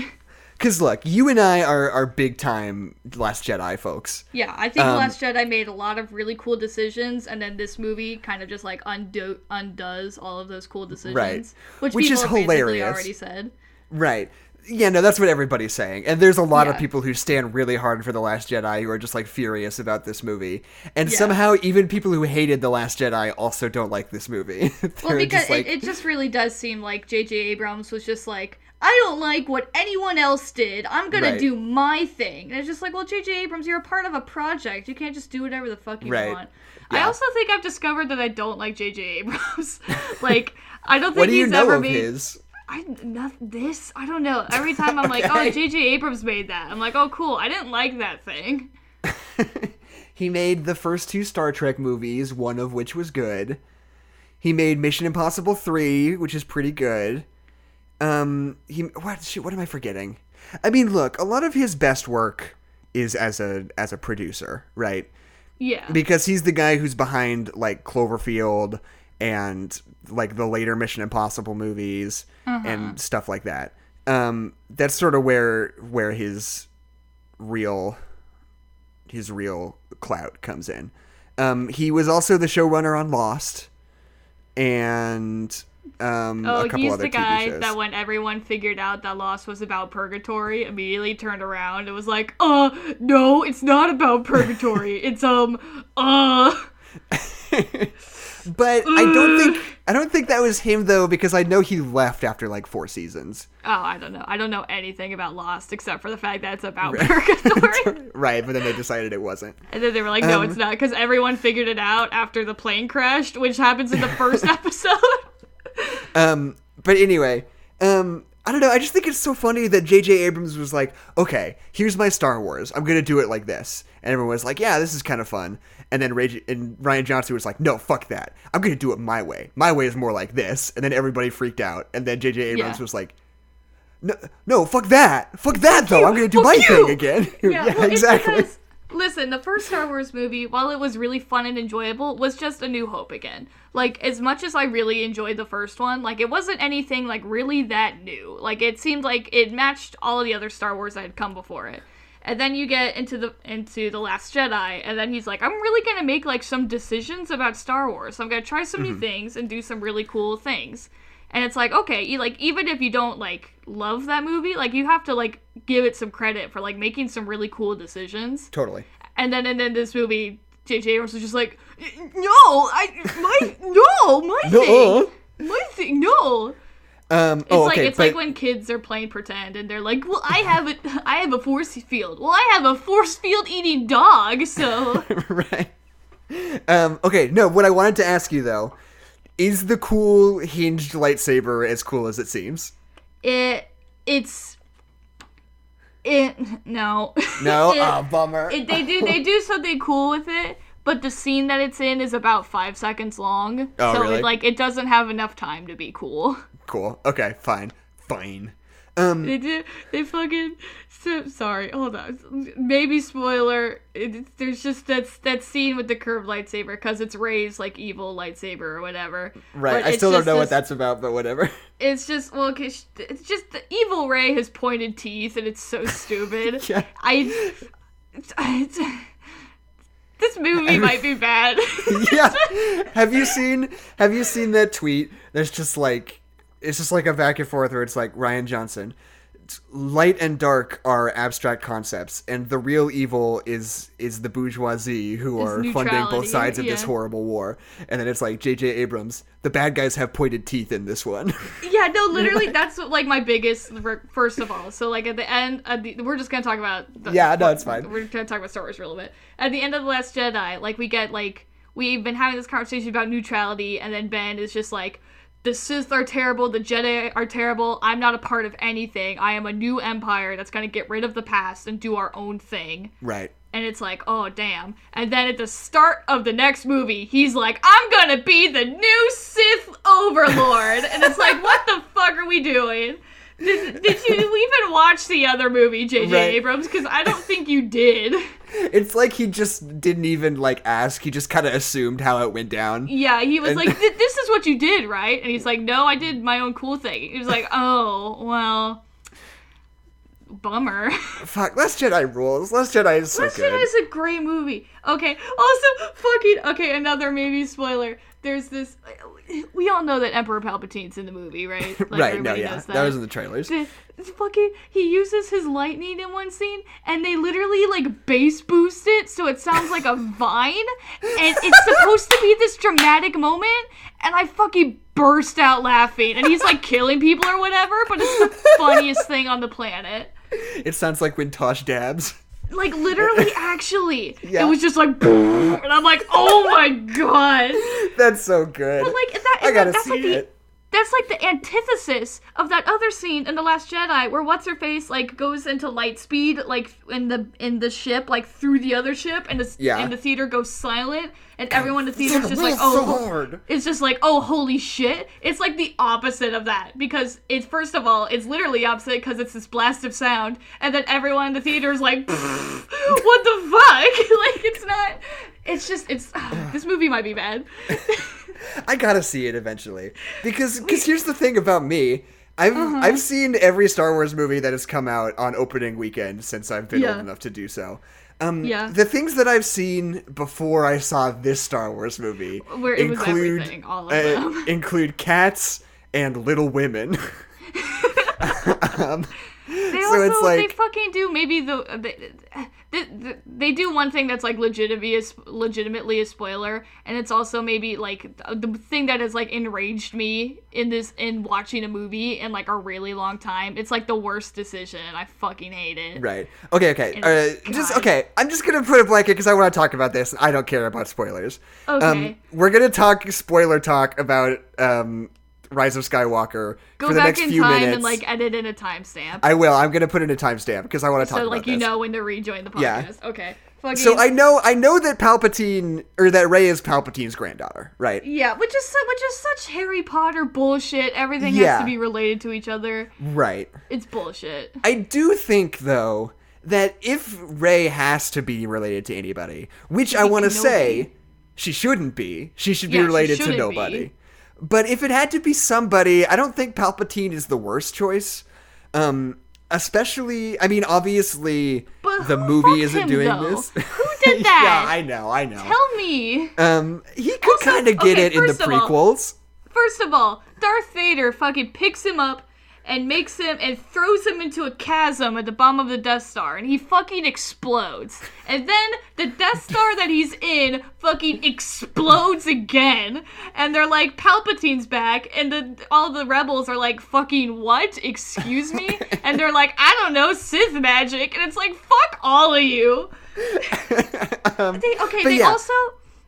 Because, look, you and I are big-time Last Jedi folks. Yeah, I think Last Jedi made a lot of really cool decisions, and then this movie kind of just, like, undoes all of those cool decisions. Right. Which is people hilarious. Already said. Right. Yeah, no, that's what everybody's saying. And there's a lot of people who stand really hard for The Last Jedi who are just, like, furious about this movie. And somehow even people who hated The Last Jedi also don't like this movie. Well, because it just really does seem like J.J. Abrams was just like, I don't like what anyone else did. I'm gonna do my thing. And it's just like, well, J.J. Abrams, you're a part of a project. You can't just do whatever the fuck you want. Yeah. I also think I've discovered that I don't like J.J. Abrams. Like, I don't think he's ever made... his? I don't know. Every time I'm like, oh, J.J. Abrams made that. I'm like, oh, cool. I didn't like that thing. He made the first two Star Trek movies, one of which was good. He made Mission Impossible 3, which is pretty good. What am I forgetting? I mean, look, a lot of his best work is as a producer, right? Yeah. Because he's the guy who's behind, like, Cloverfield and like the later Mission Impossible movies and stuff like that. That's sort of where his real clout comes in. He was also the showrunner on Lost and a couple he's other the TV guy shows. that when everyone figured out that Lost was about purgatory, immediately turned around and was like, no, it's not about purgatory. It's But I don't think that was him though, because I know he left after like 4 seasons. Oh, I don't know. I don't know anything about Lost except for the fact that it's about purgatory. Right, but then they decided it wasn't. And then they were like, no, it's not, because everyone figured it out after the plane crashed, which happens in the first episode. But anyway, I don't know. I just think it's so funny that J.J. Abrams was like, okay, here's my Star Wars. I'm going to do it like this. And everyone was like, yeah, this is kind of fun. And then Rian Johnson was like, no, fuck that. I'm going to do it my way. My way is more like this. And then everybody freaked out. And then J.J. Abrams was like, no, fuck that. Fuck that, though. I'm going to do my thing again. Yeah, well, exactly. Because, listen, the first Star Wars movie, while it was really fun and enjoyable, was just A New Hope again. Like, as much as I really enjoyed the first one, like, it wasn't anything, like, really that new. Like, it seemed like it matched all of the other Star Wars that had come before it. And then you get into the Last Jedi, and then he's like, I'm really gonna make, like, some decisions about Star Wars. So I'm gonna try some new things and do some really cool things. And it's like, okay, even if you don't, like, love that movie, like, you have to, like, give it some credit for, like, making some really cool decisions. Totally. And then this movie, J.J. Abrams was just like, my thing, no. It's like when kids are playing pretend and they're like, well, I have a force field. Well, I have a force field eating dog, so. Right. Okay, no, what I wanted to ask you, though, is the cool hinged lightsaber as cool as it seems? No. No? Bummer. They do something cool with it, but the scene that it's in is about 5 seconds long. Oh, so really? it doesn't have enough time to be cool. Cool. Okay, fine. They fucking... sorry, hold on. Maybe spoiler. There's just that scene with the curved lightsaber, because it's Rey's, like, evil lightsaber or whatever. Right, I still don't know what that's about, but whatever. It's just, well, it's just the evil Rey has pointed teeth, and it's so stupid. Yeah. This movie might be bad. Yeah. Have you seen that tweet? There's just like, it's just like a back and forth where it's like, Rian Johnson, light and dark are abstract concepts, and the real evil is the bourgeoisie who are funding both sides of this horrible war. And then it's like, J.J. Abrams, the bad guys have pointed teeth in this one. Yeah, no, literally, that's like my biggest, first of all. So like at the end, we're just going to talk about... it's fine. We're going to talk about Star Wars for a little bit. At the end of The Last Jedi, like we get like, we've been having this conversation about neutrality, and then Ben is just like, the Sith are terrible, the Jedi are terrible, I'm not a part of anything, I am a new empire that's gonna get rid of the past and do our own thing. Right. And it's like, oh, damn. And then at the start of the next movie, he's like, I'm gonna be the new Sith overlord. And it's like, what the fuck are we doing? Did you even watch the other movie, J.J. Abrams? Because I don't think you did. It's like he just didn't even, like, ask. He just kind of assumed how it went down. Yeah, he was like, this is what you did, right? And he's like, no, I did my own cool thing. He was like, oh, well, bummer. Fuck, Last Jedi rules. Last Jedi is so good. Last Jedi is a great movie. Okay, also, another maybe spoiler. There's this... We all know that Emperor Palpatine's in the movie, right? Like, right, no, yeah. That was in the trailers. He uses his lightning in one scene, and they literally, like, bass boost it so it sounds like a vine, and it's supposed to be this dramatic moment, and I fucking burst out laughing, and he's, like, killing people or whatever, but it's the funniest thing on the planet. It sounds like when Tosh dabs. Like, literally, actually. Yeah. It was just like, boom, and I'm like, oh my god. That's so good. But, like, I gotta see it. That's like the antithesis of that other scene in The Last Jedi where what's-her-face, like, goes into light speed, like, in the ship, like, through the other ship, and the theater goes silent, and everyone in the theater's just like, it's just like, oh, holy shit. It's like the opposite of that, because it's, first of all, it's literally opposite because it's this blast of sound, and then everyone in the theater is like, what the fuck? Like, it's not, it's just, this movie might be bad. I gotta see it eventually. Because here's the thing about me. I've seen every Star Wars movie that has come out on opening weekend since I've been old enough to do so. The things that I've seen before I saw this Star Wars movie Where it was everything, all of them. Include Cats and Little Women. They fucking do maybe they do one thing that's like legitimately a spoiler, and it's also maybe like the thing that has like enraged me in watching a movie in like a really long time. It's like the worst decision. I fucking hate it. Right. Okay. I'm just gonna put a blanket because I want to talk about this. I don't care about spoilers. Okay. We're gonna talk spoiler talk about Rise of Skywalker for the next few minutes. Go back in time and like edit in a timestamp. I will. I'm gonna put in a timestamp because I want to talk about this. So like you know when to rejoin the podcast. Yeah. Okay. So I know that Palpatine or that Rey is Palpatine's granddaughter, right? Yeah, which is such Harry Potter bullshit. Everything has to be related to each other. Right. It's bullshit. I do think though that if Rey has to be related to anybody, which I want to say she shouldn't be. She should be related to nobody. But if it had to be somebody, I don't think Palpatine is the worst choice. Especially, I mean, obviously, the movie isn't doing this. Who did that? Yeah, I know. Tell me. He could kind of get it in the prequels. First of all, Darth Vader fucking picks him up and makes him and throws him into a chasm at the bottom of the Death Star, and he fucking explodes. And then the Death Star that he's in fucking explodes again, and they're like, Palpatine's back, and all the rebels are like, fucking what? Excuse me? And they're like, I don't know, Sith magic, and it's like, fuck all of you.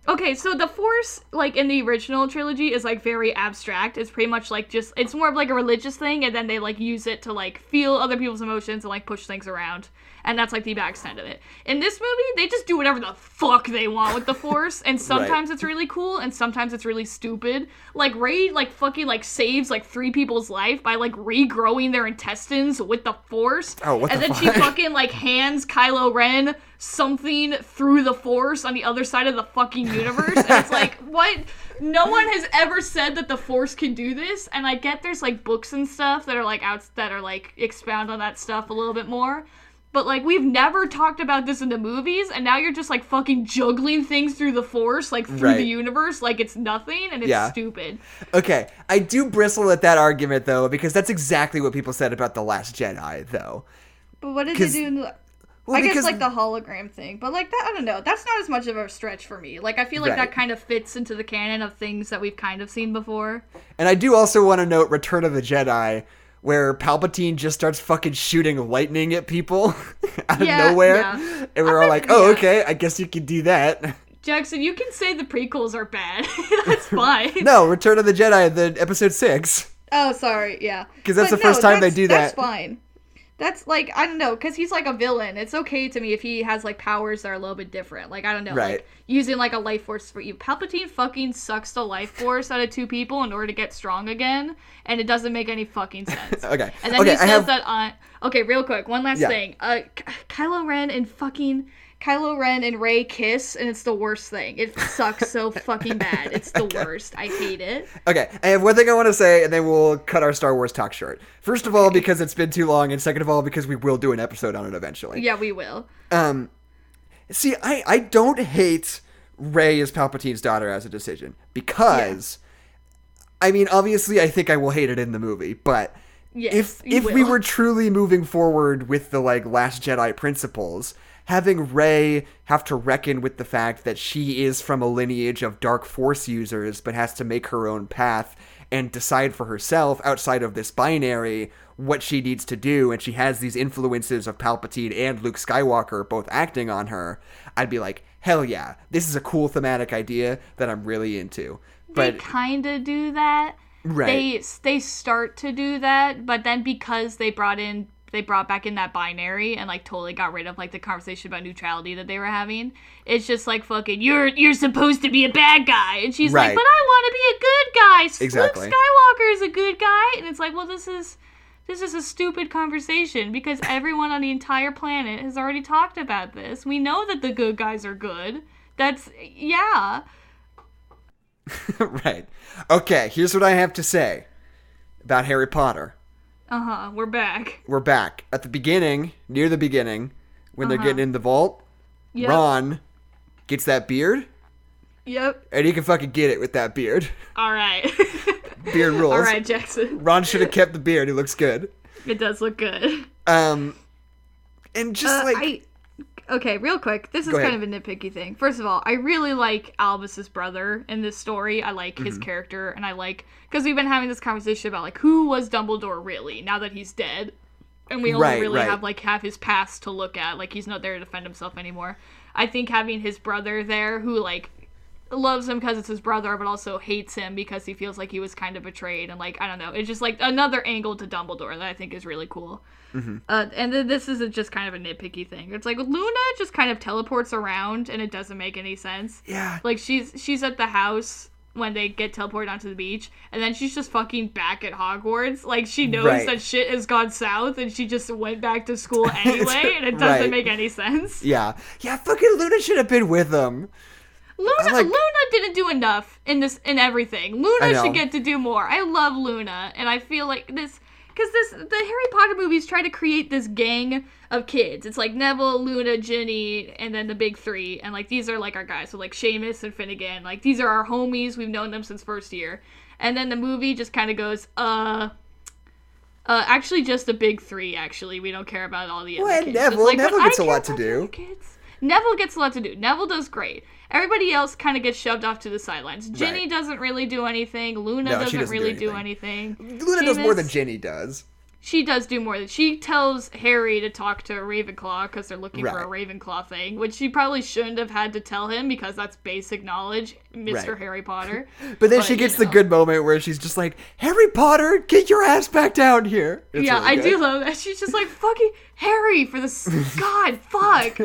Okay, so the Force, like, in the original trilogy is, like, very abstract. It's pretty much, like, it's more of, like, a religious thing, and then they, like, use it to, like, feel other people's emotions and, like, push things around. And that's, like, the back extent of it. In this movie, they just do whatever the fuck they want with the Force, and sometimes it's really cool, and sometimes it's really stupid. Like, Rey, like, fucking, like, saves, like, 3 people's life by, like, regrowing their intestines with the Force. Oh, what and the then fuck? she fucking, like, hands Kylo Ren something through the Force on the other side of the fucking universe, and it's like, what? No one has ever said that the Force can do this, and I get there's, like, books and stuff that are, like, expound on that stuff a little bit more, but, like, we've never talked about this in the movies, and now you're just, like, fucking juggling things through the Force, like, through the universe, like it's nothing, and it's stupid. Okay, I do bristle at that argument, though, because that's exactly what people said about The Last Jedi, though. But what did they do in the... Well, I guess, like, the hologram thing. But, like, that, I don't know. That's not as much of a stretch for me. Like, I feel like that kind of fits into the canon of things that we've kind of seen before. And I do also want to note Return of the Jedi, where Palpatine just starts fucking shooting lightning at people out of nowhere. Yeah. And we're all like, oh, okay, I guess you can do that. Jackson, you can say the prequels are bad. That's fine. No, Return of the Jedi, the episode 6. Oh, sorry, yeah. Because that's the first time they do that. That's fine. That's, like, I don't know, because he's, like, a villain. It's okay to me if he has, like, powers that are a little bit different. Like, I don't know, like, using, like, a life force for you. Palpatine fucking sucks the life force out of 2 people in order to get strong again, and it doesn't make any fucking sense. Okay. And then he says that on... Okay, real quick, one last thing. Kylo Ren and Rey kiss, and it's the worst thing. It sucks so fucking bad. It's the worst. I hate it. Okay, I have one thing I want to say, and then we'll cut our Star Wars talk short. First of all, because it's been too long, and second of all, because we will do an episode on it eventually. Yeah, we will. See, I don't hate Rey as Palpatine's daughter as a decision, because, I mean, obviously I think I will hate it in the movie, but... Yes, if we were truly moving forward with the, like, Last Jedi principles, having Rey have to reckon with the fact that she is from a lineage of dark force users but has to make her own path and decide for herself outside of this binary what she needs to do, and she has these influences of Palpatine and Luke Skywalker both acting on her, I'd be like, hell yeah, this is a cool thematic idea that I'm really into. But they kind of do that. Right. They start to do that, but then because they brought back in that binary and, like, totally got rid of, like, the conversation about neutrality that they were having, it's just like, fucking, you're supposed to be a bad guy, and she's like, but I want to be a good guy. Exactly. Luke Skywalker is a good guy, and it's like, well, this is a stupid conversation because everyone on the entire planet has already talked about this. We know that the good guys are good. That's Right. Okay, here's what I have to say about Harry Potter. We're back. We're back. At the beginning, near the beginning, when they're getting in the vault, Ron gets that beard. Yep. And he can fucking get it with that beard. All right. Beard rules. All right, Jackson. Ron should have kept the beard. It looks good. It does look good. And just Okay, real quick. This is kind of a nitpicky thing. First of all, I really like Albus's brother in this story. I like his character, and I like... Because we've been having this conversation about, like, who was Dumbledore really, now that he's dead? And we only really have his past to look at. Like, he's not there to defend himself anymore. I think having his brother there, who, like, loves him because it's his brother, but also hates him because he feels like he was kind of betrayed, and, like, I don't know. It's just, like, another angle to Dumbledore that I think is really cool. And then this is just kind of a nitpicky thing. It's like Luna just kind of teleports around and it doesn't make any sense. Yeah. Like she's at the house when they get teleported onto the beach, and then she's just fucking back at Hogwarts. Like she knows that shit has gone south and she just went back to school anyway, and it doesn't make any sense. Yeah. Yeah, fucking Luna should have been with them. Luna didn't do enough in everything. Luna should get to do more. I love Luna, and I feel like this... Because the Harry Potter movies try to create this gang of kids. It's like Neville, Luna, Ginny, and then the big three. And, like, these are, like, our guys. So, like, Seamus and Finnegan. Like, these are our homies. We've known them since first year. And then the movie just kind of goes, actually just the big three, actually. We don't care about all the other kids. Neville gets a lot to do. Neville gets a lot to do. Neville does great. Everybody else kind of gets shoved off to the sidelines. Ginny doesn't really do anything. Luna doesn't really do anything. Luna does more than Ginny does. She does do more. She tells Harry to talk to a Ravenclaw because they're looking for a Ravenclaw thing, which she probably shouldn't have had to tell him because that's basic knowledge, Mr. Harry Potter. But then she gets the good moment where she's just like, Harry Potter, get your ass back down here. It's really I do love that. She's just like, fucking Harry for this. God, fuck.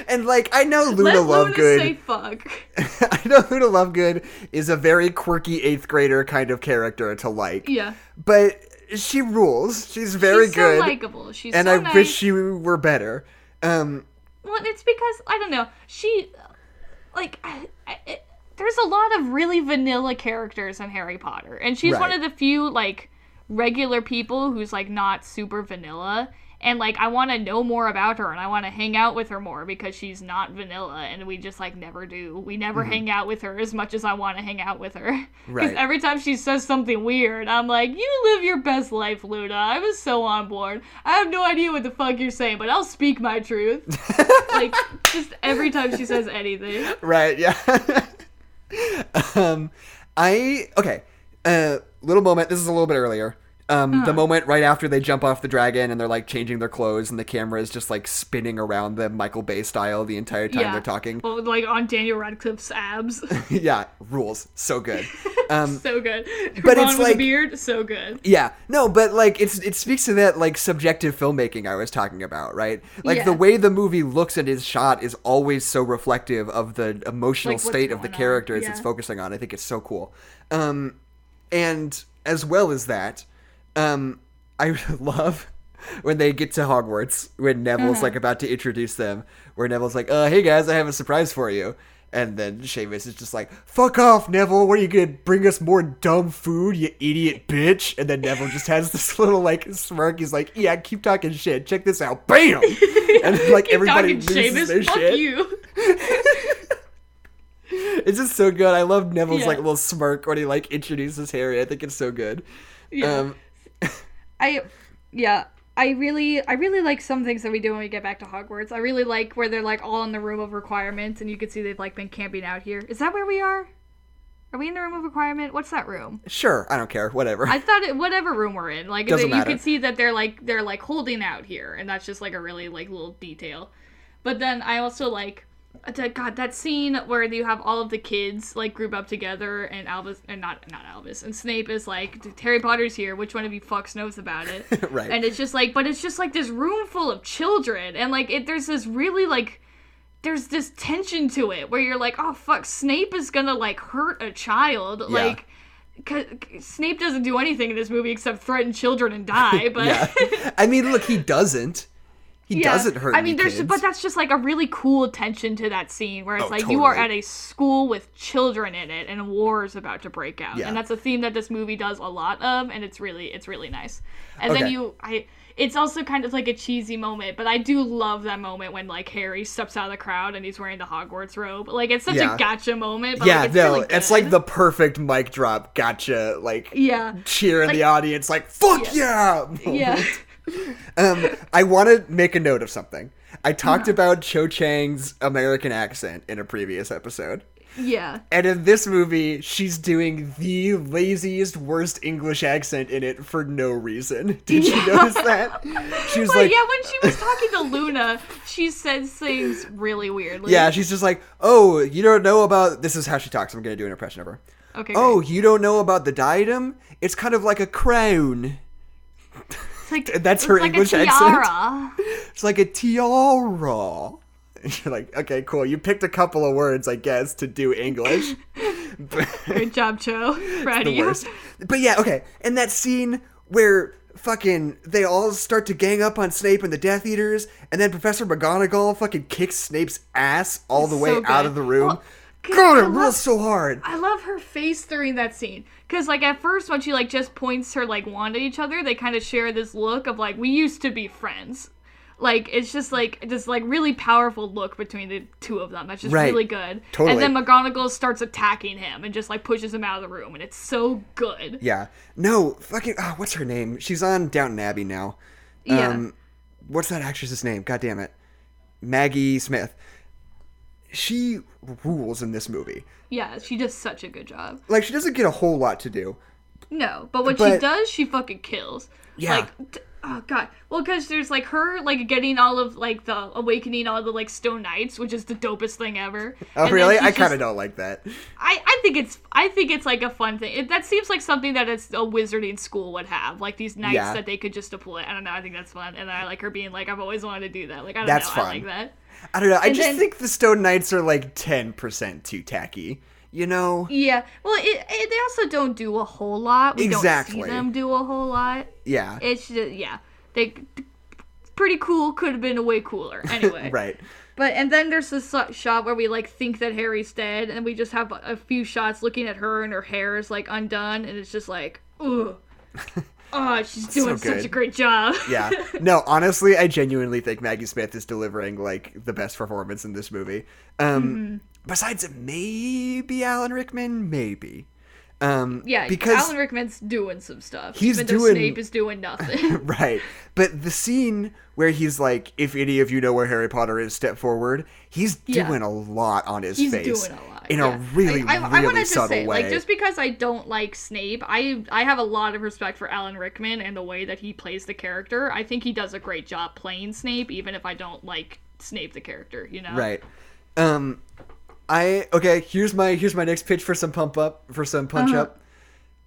And, like, I know Luna Lovegood... say fuck. I know Luna Lovegood is a very quirky 8th grader kind of character to like. Yeah. But she rules. She's very good. She's so likable. She's and so I wish she were better. Well, it's because, I don't know, she... Like, there's a lot of really vanilla characters in Harry Potter. And she's one of the few, like, regular people who's, like, not super vanilla. And, like, I want to know more about her, and I want to hang out with her more, because she's not vanilla, and we just, like, never do. We never hang out with her as much as I want to hang out with her. Because every time she says something weird, I'm like, you live your best life, Luna. I was so on board. I have no idea what the fuck you're saying, but I'll speak my truth. Like, just every time she says anything. Right, yeah. Little moment, this is a little bit earlier. The moment right after they jump off the dragon and they're, like, changing their clothes and the camera is just, like, spinning around them Michael Bay style the entire time they're talking. Well, like, on Daniel Radcliffe's abs. Yeah, rules. So good. So good. But Ron it's with like... a beard, so good. Yeah. No, but, like, it speaks to that, like, subjective filmmaking I was talking about, right? Like, the way the movie looks and is shot is always so reflective of the emotional state of the characters it's focusing on. I think it's so cool. And as well as that... I love when they get to Hogwarts, when Neville's like about to introduce them, where Neville's like, hey guys, I have a surprise for you. And then Seamus is just like, fuck off, Neville, what are you gonna bring us more dumb food, you idiot bitch? And then Neville just has this little like smirk, he's like, yeah, keep talking shit, check this out, BAM! And then, like everybody loses Seamus, their fuck shit. You. It's just so good. I love Neville's like little smirk when he like introduces Harry. I think it's so good. Yeah. I really like some things that we do when we get back to Hogwarts. I really like where they're like all in the room of requirements and you can see they've like been camping out here. Is that where we are? Are we in the room of requirement? What's that room? Sure, I don't care. Whatever. I thought whatever room we're in, like Doesn't you matter. can see that they're like holding out here, and that's just like a really like little detail. But then I also like, God, that scene where you have all of the kids like group up together, and Albus, and not Albus, and Snape is like, Harry Potter's here. Which one of you fucks knows about it? Right. And it's just like, but it's just like this room full of children, and like there's this really like. There's this tension to it where you're like, oh fuck, Snape is gonna like hurt a child. Yeah. Like, Snape doesn't do anything in this movie except threaten children and die. But yeah. I mean, look, he doesn't. He doesn't hurt any kids. But that's just like a really cool tension to that scene where it's like totally. You are at a school with children in it and a war is about to break out. Yeah. And that's a theme that this movie does a lot of, and it's really nice. And then it's also kind of like a cheesy moment, but I do love that moment when like Harry steps out of the crowd and he's wearing the Hogwarts robe. Like it's such a gotcha moment. But, like, it's really good. It's like the perfect mic drop gotcha. Like cheer in the audience, like fuck yeah. Yeah. I want to make a note of something. I talked about Cho Chang's American accent in a previous episode. Yeah. And in this movie, she's doing the laziest, worst English accent in it for no reason. Did you notice that? She was like... Yeah, when she was talking to Luna, she said things really weirdly. Yeah, she's just like, oh, you don't know about... This is how she talks. I'm going to do an impression of her. Okay, oh, great. You don't know about the diadem? It's kind of like a crown. That's her English accent. It's like a tiara. And you're like, okay, cool. You picked a couple of words, I guess, to do English. Good job, Cho. Proud of you. But yeah, okay. And that scene where fucking they all start to gang up on Snape and the Death Eaters, and then Professor McGonagall fucking kicks Snape's ass all the way out of the room. Well, God, it rules so hard. I love her face during that scene. Because, like, at first, when she, like, just points her, like, wand at each other, they kind of share this look of, like, we used to be friends. Like, it's just, like, this, like, really powerful look between the two of them. That's just really good. Totally. And then McGonagall starts attacking him and just, like, pushes him out of the room. And it's so good. Yeah. No, fucking, what's her name? She's on Downton Abbey now. Yeah. What's that actress's name? God damn it. Maggie Smith. She rules in this movie. Yeah, she does such a good job. Like, she doesn't get a whole lot to do. No, but when she does, she fucking kills. Yeah. Like, oh, God. Well, because there's, like, her, like, getting all of, like, the awakening all the, like, Stone Knights, which is the dopest thing ever. Oh, and really? I kind of don't like that. I think it's, like, a fun thing. That seems like something that a wizarding school would have. Like, these knights that they could just deploy. I don't know. I think that's fun. And I like her being like, I've always wanted to do that. Like, I don't know. Fun. I like that. I don't know. I just think the Stone Knights are, like, 10% too tacky. You know? Yeah. Well, they also don't do a whole lot. We don't see them do a whole lot. Yeah. It's just, they pretty cool. Could have been way cooler. Anyway. Right. And then there's this shot where we, like, think that Harry's dead, and we just have a few shots looking at her, and her hair is, like, undone, and it's just like, ugh. Oh, she's doing such a great job. Yeah. No, honestly, I genuinely think Maggie Smith is delivering, like, the best performance in this movie. Besides maybe Alan Rickman, maybe. Because Alan Rickman's doing some stuff. Even though Snape is doing nothing. Right. But the scene where he's like, if any of you know where Harry Potter is, step forward, he's doing a lot on his face. He's doing a lot. In a really, really subtle way. Like, just because I don't like Snape, I have a lot of respect for Alan Rickman and the way that he plays the character. I think he does a great job playing Snape, even if I don't like Snape the character, you know? Right. Here's my next pitch for some punch up.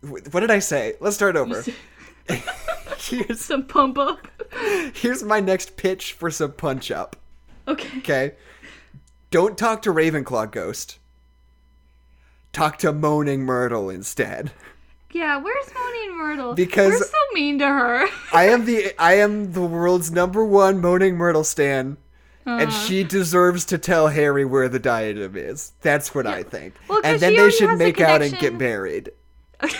What did I say? Let's start over. Here's some pump up. Here's my next pitch for some punch up. Okay. Don't talk to Ravenclaw Ghost. Talk to Moaning Myrtle instead. Yeah, where's Moaning Myrtle? Because we're so mean to her. I am the world's #1 Moaning Myrtle stan. And she deserves to tell Harry where the diadem is. That's what I think. Well, and then they should make out and get married. Well,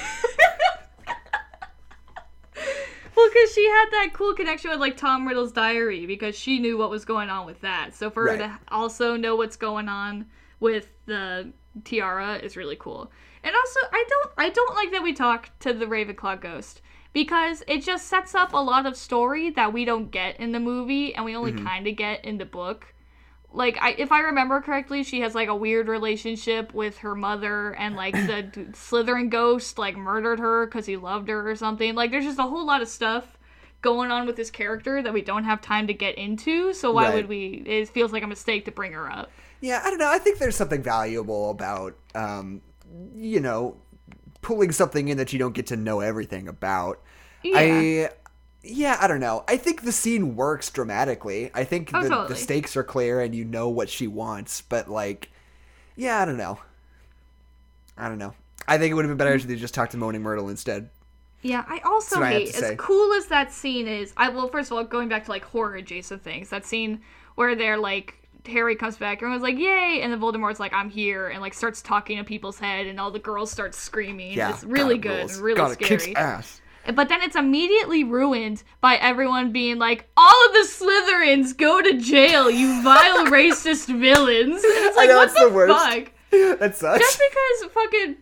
because she had that cool connection with, like, Tom Riddle's diary, because she knew what was going on with that. So for her to also know what's going on with the tiara is really cool. And also, I don't like that we talk to the Ravenclaw ghost, because it just sets up a lot of story that we don't get in the movie, and we only kind of get in the book. Like, if I remember correctly, she has, like, a weird relationship with her mother, and, like, the Slytherin ghost, like, murdered her because he loved her or something. Like, there's just a whole lot of stuff going on with this character that we don't have time to get into, so why would we? It feels like a mistake to bring her up. Yeah, I don't know. I think there's something valuable about, pulling something in that you don't get to know everything about. I don't know. I think the scene works dramatically. I think the stakes are clear and you know what she wants, but, like, I don't know. I think it would have been better if they just talked to Moaning Myrtle instead. Yeah, I also hate, as cool as that scene is, first of all, going back to, like, horror-adjacent things, that scene where they're, like, Harry comes back, everyone's like, yay, and then Voldemort's like, I'm here, and, like, starts talking to people's head, and all the girls start screaming. Yeah, it's really good and really scary. Kicks ass. But then it's immediately ruined by everyone being like, all of the Slytherins go to jail, you vile racist villains. And it's like, what the fuck? That sucks. Just because fucking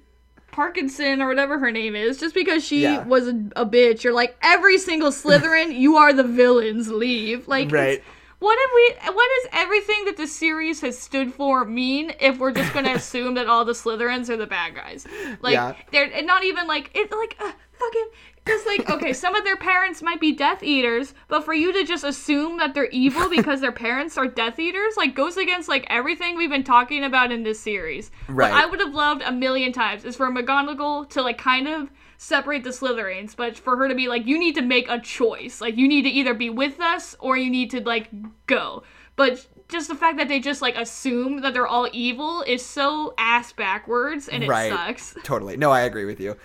Parkinson or whatever her name is, just because she was a bitch, you're like, every single Slytherin, you are the villains, leave. Like, right. What does everything that the series has stood for mean if we're just gonna assume that all the Slytherins are the bad guys? Like, they're not even like, it's like, fucking, because, like, okay, some of their parents might be Death Eaters, but for you to just assume that they're evil because their parents are Death Eaters, like, goes against, like, everything we've been talking about in this series. Right. What I would have loved a million times is for McGonagall to, like, kind of separate the Slytherins, but for her to be like, you need to make a choice. Like, you need to either be with us or you need to, like, go. But just the fact that they just, like, assume that they're all evil is so ass backwards, and it sucks. Totally. No, I agree with you.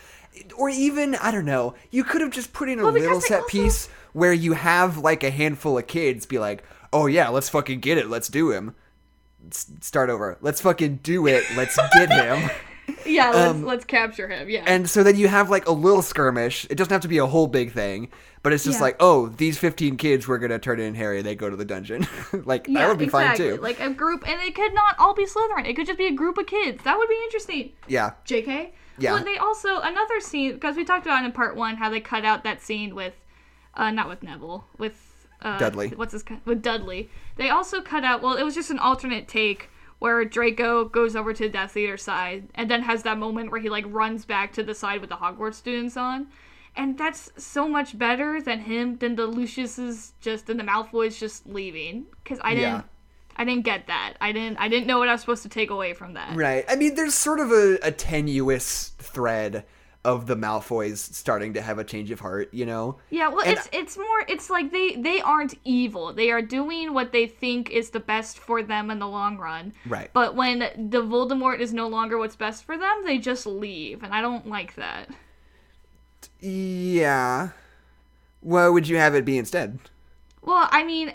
Or even, I don't know, you could have just put in a little set piece where you have, like, a handful of kids be like, oh yeah, let's fucking get it, let's do him. Start over. Let's fucking do it, let's get him. Yeah, let's capture him, yeah. And so then you have, like, a little skirmish. It doesn't have to be a whole big thing, but it's just like, oh, these 15 kids we're going to turn in Harry, they go to the dungeon. Like, that would be fine, too. Like, a group, and it could not all be Slytherin. It could just be a group of kids. That would be interesting. Yeah. JK? Yeah. Well, they also, another scene, because we talked about in part 1 how they cut out that scene with, not with Neville, with... Dudley. With Dudley. They also cut out, well, it was just an alternate take where Draco goes over to the Death Eater side and then has that moment where he, like, runs back to the side with the Hogwarts students on. And that's so much better than the Lucius's and the Malfoys just leaving. Because I didn't get that. I didn't know what I was supposed to take away from that. Right. I mean, there's sort of a tenuous thread of the Malfoys starting to have a change of heart, you know? Yeah, well, it's like they aren't evil. They are doing what they think is the best for them in the long run. Right. But when the Voldemort is no longer what's best for them, they just leave, and I don't like that. Yeah. What would you have it be instead? Well, I mean,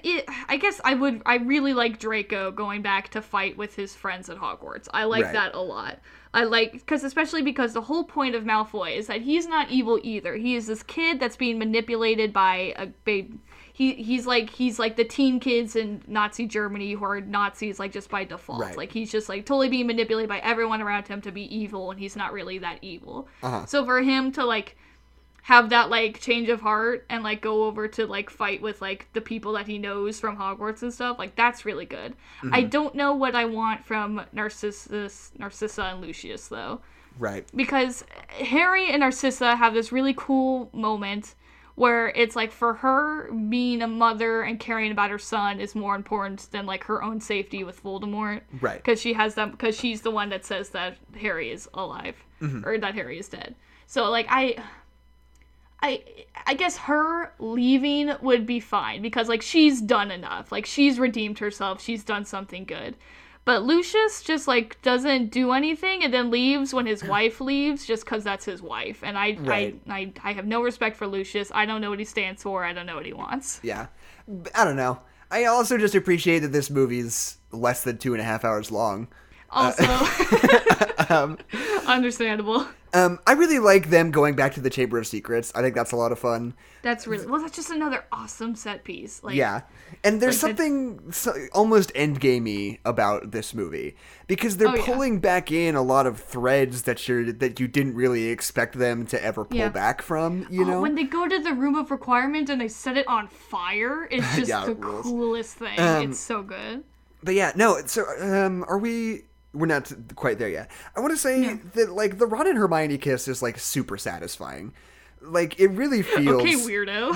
I guess I really like Draco going back to fight with his friends at Hogwarts. I like that a lot. Especially because the whole point of Malfoy is that he's not evil either. He is this kid that's being manipulated by a babe. He's like the teen kids in Nazi Germany who are Nazis, like, just by default. Right. Like, he's just, like, totally being manipulated by everyone around him to be evil, and he's not really that evil. Uh-huh. So for him to, like, have that, like, change of heart and, like, go over to, like, fight with, like, the people that he knows from Hogwarts and stuff, like, that's really good. Mm-hmm. I don't know what I want from Narcissa and Lucius, though. Right. Because Harry and Narcissa have this really cool moment where it's, like, for her, being a mother and caring about her son is more important than, like, her own safety with Voldemort. Right. Because she's the one that says that Harry is alive. Mm-hmm. Or that Harry is dead. So, like, I guess her leaving would be fine because, like, she's done enough. Like, she's redeemed herself. She's done something good. But Lucius just, like, doesn't do anything and then leaves when his wife leaves just because that's his wife. And I have no respect for Lucius. I don't know what he stands for. I don't know what he wants. Yeah. I don't know. I also just appreciate that this movie's less than 2.5 hours long. Also, understandable. I really like them going back to the Chamber of Secrets. I think that's a lot of fun. That's just another awesome set piece. Like, yeah. And there's something almost endgamey about this movie because they're pulling back in a lot of threads that you didn't really expect them to ever pull back from, you know? When they go to the Room of Requirement and they set it on fire, it's just the coolest thing. It's so good. But yeah, no, so we're not quite there yet. I want to say that, like, the Ron and Hermione kiss is, like, super satisfying. Like, it really feels... Okay, weirdo.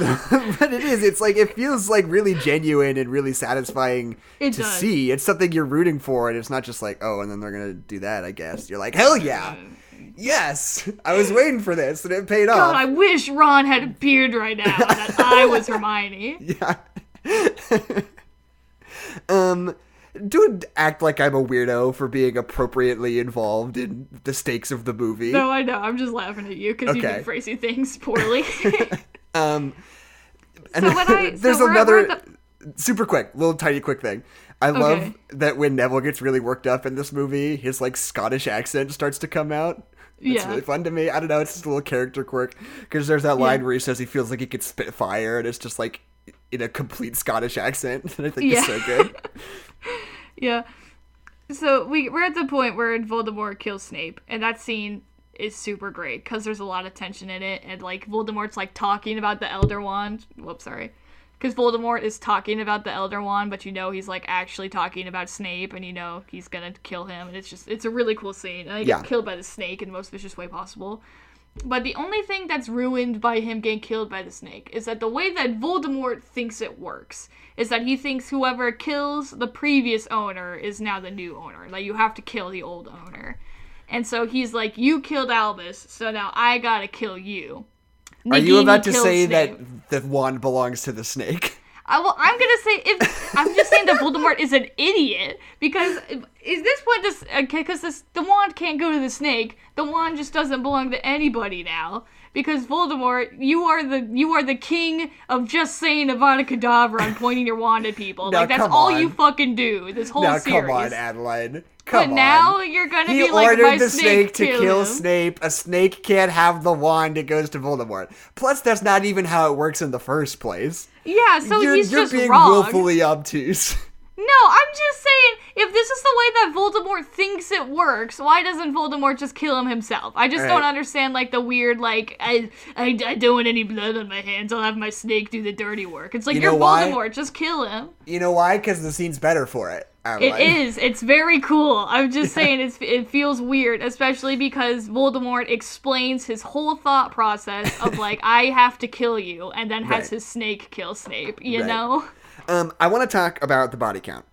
But it is. It's, like, it feels, like, really genuine and really satisfying to see. It's something you're rooting for, and it's not just like, oh, and then they're going to do that, I guess. You're like, hell yeah! Yes! I was waiting for this, and it paid off. God, I wish Ron had a beard right now, and that I was Hermione. Yeah. don't act like I'm a weirdo for being appropriately involved in the stakes of the movie. No, I know. I'm just laughing at you because you do crazy things poorly. There's another super quick, little tiny quick thing. I love that when Neville gets really worked up in this movie, his like Scottish accent starts to come out. It's really fun to me. I don't know, it's just a little character quirk. Because there's that line where he says he feels like he could spit fire, and it's just like in a complete Scottish accent. And I think it's so good. Yeah. So we're at the point where Voldemort kills Snape, and that scene is super great because there's a lot of tension in it, and like Voldemort's like talking about the Elder Wand. Whoops, sorry. Because Voldemort is talking about the Elder Wand, but he's like actually talking about Snape, and he's gonna kill him, and it's a really cool scene. And he gets killed by the snake in the most vicious way possible. But the only thing that's ruined by him getting killed by the snake is that the way that Voldemort thinks it works is that he thinks whoever kills the previous owner is now the new owner. Like, you have to kill the old owner. And so he's like, you killed Albus, so now I gotta kill you. Are you about to say Snape. That the wand belongs to the snake? I'm gonna say I'm just saying that Voldemort is an idiot because the wand can't go to the snake. The wand just doesn't belong to anybody now because Voldemort, you are the king of just saying Avada Kedavra and pointing your wand at people. Now, like that's all you fucking do. This whole series. Come on, Adeline. Come on. Now you're gonna be like, he my ordered the snake to kill him. Snape. A snake can't have the wand. It goes to Voldemort. Plus, that's not even how it works in the first place. Yeah, so he's just being wrong. willfully obtuse. No, I'm just saying, if this is the way that Voldemort thinks it works, why doesn't Voldemort just kill him himself? I just don't understand, like, the weird, like, I don't want any blood on my hands, I'll have my snake do the dirty work. It's like, you're Voldemort, just kill him. You know why? Because the scene's better for it. It is. It's very cool. I'm just saying it feels weird, especially because Voldemort explains his whole thought process of, like, I have to kill you, and then has his snake kill Snape, you know? I want to talk about the body count.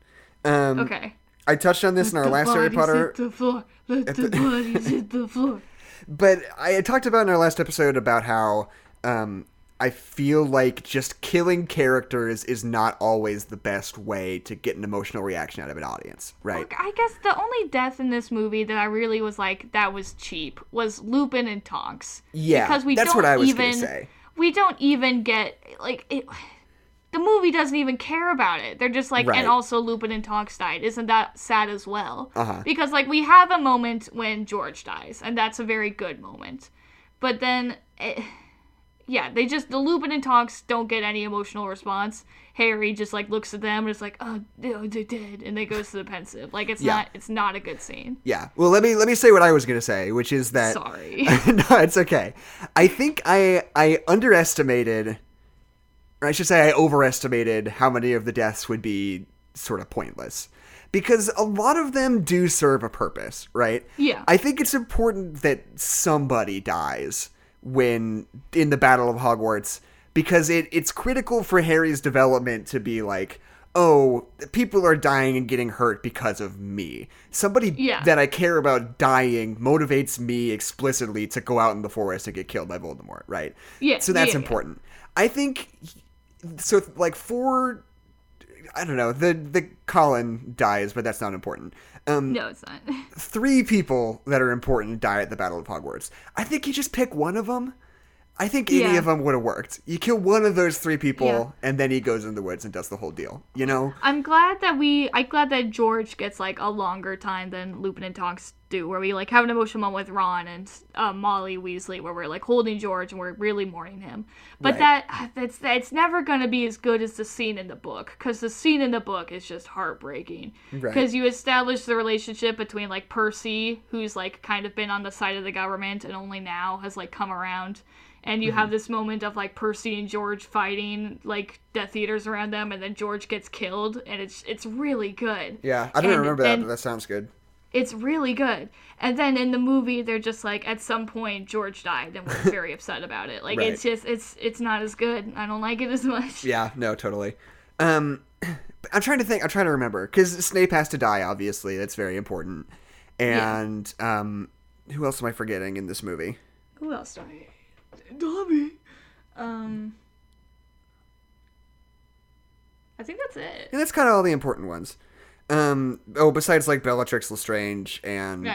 Okay. I touched on this in our last Harry Potter. Hit the floor. Let the bodies hit the floor. But I talked about in our last episode about how I feel like just killing characters is not always the best way to get an emotional reaction out of an audience, right? Look, I guess the only death in this movie that I really was like, that was cheap, was Lupin and Tonks. Yeah, because that's what I was going to say. We don't even get, like, the movie doesn't even care about it. They're just like, and also Lupin and Tonks died. Isn't that sad as well? Because, like, we have a moment when George dies, and that's a very good moment. But then, the Lupin and Tonks don't get any emotional response. Harry just, like, looks at them and is like, oh, they're dead, and they goes to the pensive. Like, it's not a good scene. Yeah. Well, let me say what I was going to say, which is that... Sorry. No, it's okay. I think I underestimated... I should say I overestimated how many of the deaths would be sort of pointless. Because a lot of them do serve a purpose, right? Yeah. I think it's important that somebody dies when in the Battle of Hogwarts, because it's critical for Harry's development to be like, oh, people are dying and getting hurt because of me. Somebody that I care about dying motivates me explicitly to go out in the forest and get killed by Voldemort, right? Yeah. So that's important. I think... So, like, I don't know, the Colin dies, but that's not important. No, it's not. 3 people that are important die at the Battle of Hogwarts. I think you just pick one of them. I think any of them would have worked. You kill one of those 3 people, and then he goes in the woods and does the whole deal, you know? I'm glad that George gets, like, a longer time than Lupin and Tonks do, where we, like, have an emotional moment with Ron and Molly Weasley, where we're, like, holding George and we're really mourning him. But that's never gonna be as good as the scene in the book, because the scene in the book is just heartbreaking. Because you establish the relationship between, like, Percy, who's, like, kind of been on the side of the government and only now has, like, come around. And you have this moment of, like, Percy and George fighting, like, Death Eaters around them, and then George gets killed, and it's really good. Yeah, I don't remember that, but that sounds good. It's really good. And then in the movie, they're just like, at some point, George died, and we're very upset about it. Like, it's just, it's not as good. I don't like it as much. Yeah, no, totally. I'm trying to remember, because Snape has to die, obviously. That's very important. And, who else am I forgetting in this movie? Who else died? Dobby. I think that's it. And that's kind of all the important ones. Besides like Bellatrix Lestrange and